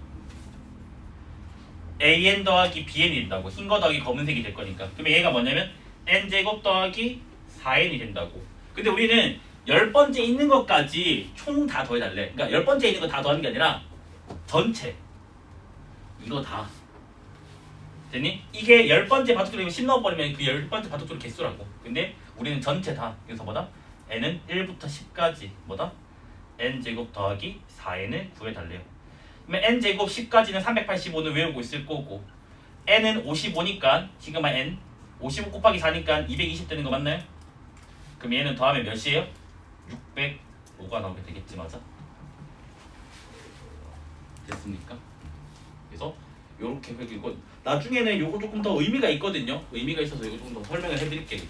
an 더하기 bn이 된다고. 흰 거 더하기 검은색이 될 거니까. 그러면 얘가 뭐냐면 n제곱 더하기 4n이 된다고. 근데 우리는 10번째 있는 것까지 총 다 더해달래. 그러니까 10번째 있는 거 다 더하는 게 아니라 전체 이거 다. 됐니? 이게 10번째 바둑돌이면 10 넣어버리면 그 10번째 바둑돌 개수라고. 근데 우리는 전체 다. 그래서 뭐다? n은 1부터 10까지 뭐다? n제곱 더하기 4n을 구해달래요. 그러면 n제곱 10까지는 385는 외우고 있을 거고 n은 55니까 시그마 n 55 곱하기 4니까 220 되는 거 맞나요? 그럼 얘는 더하면 몇이에요? 605가 나오게 되겠지. 맞아? 됐습니까? 그래서 요렇게 그리고 나중에는 요거 조금 더 의미가 있거든요. 의미가 있어서 요거 조금 더 설명을 해드릴게요.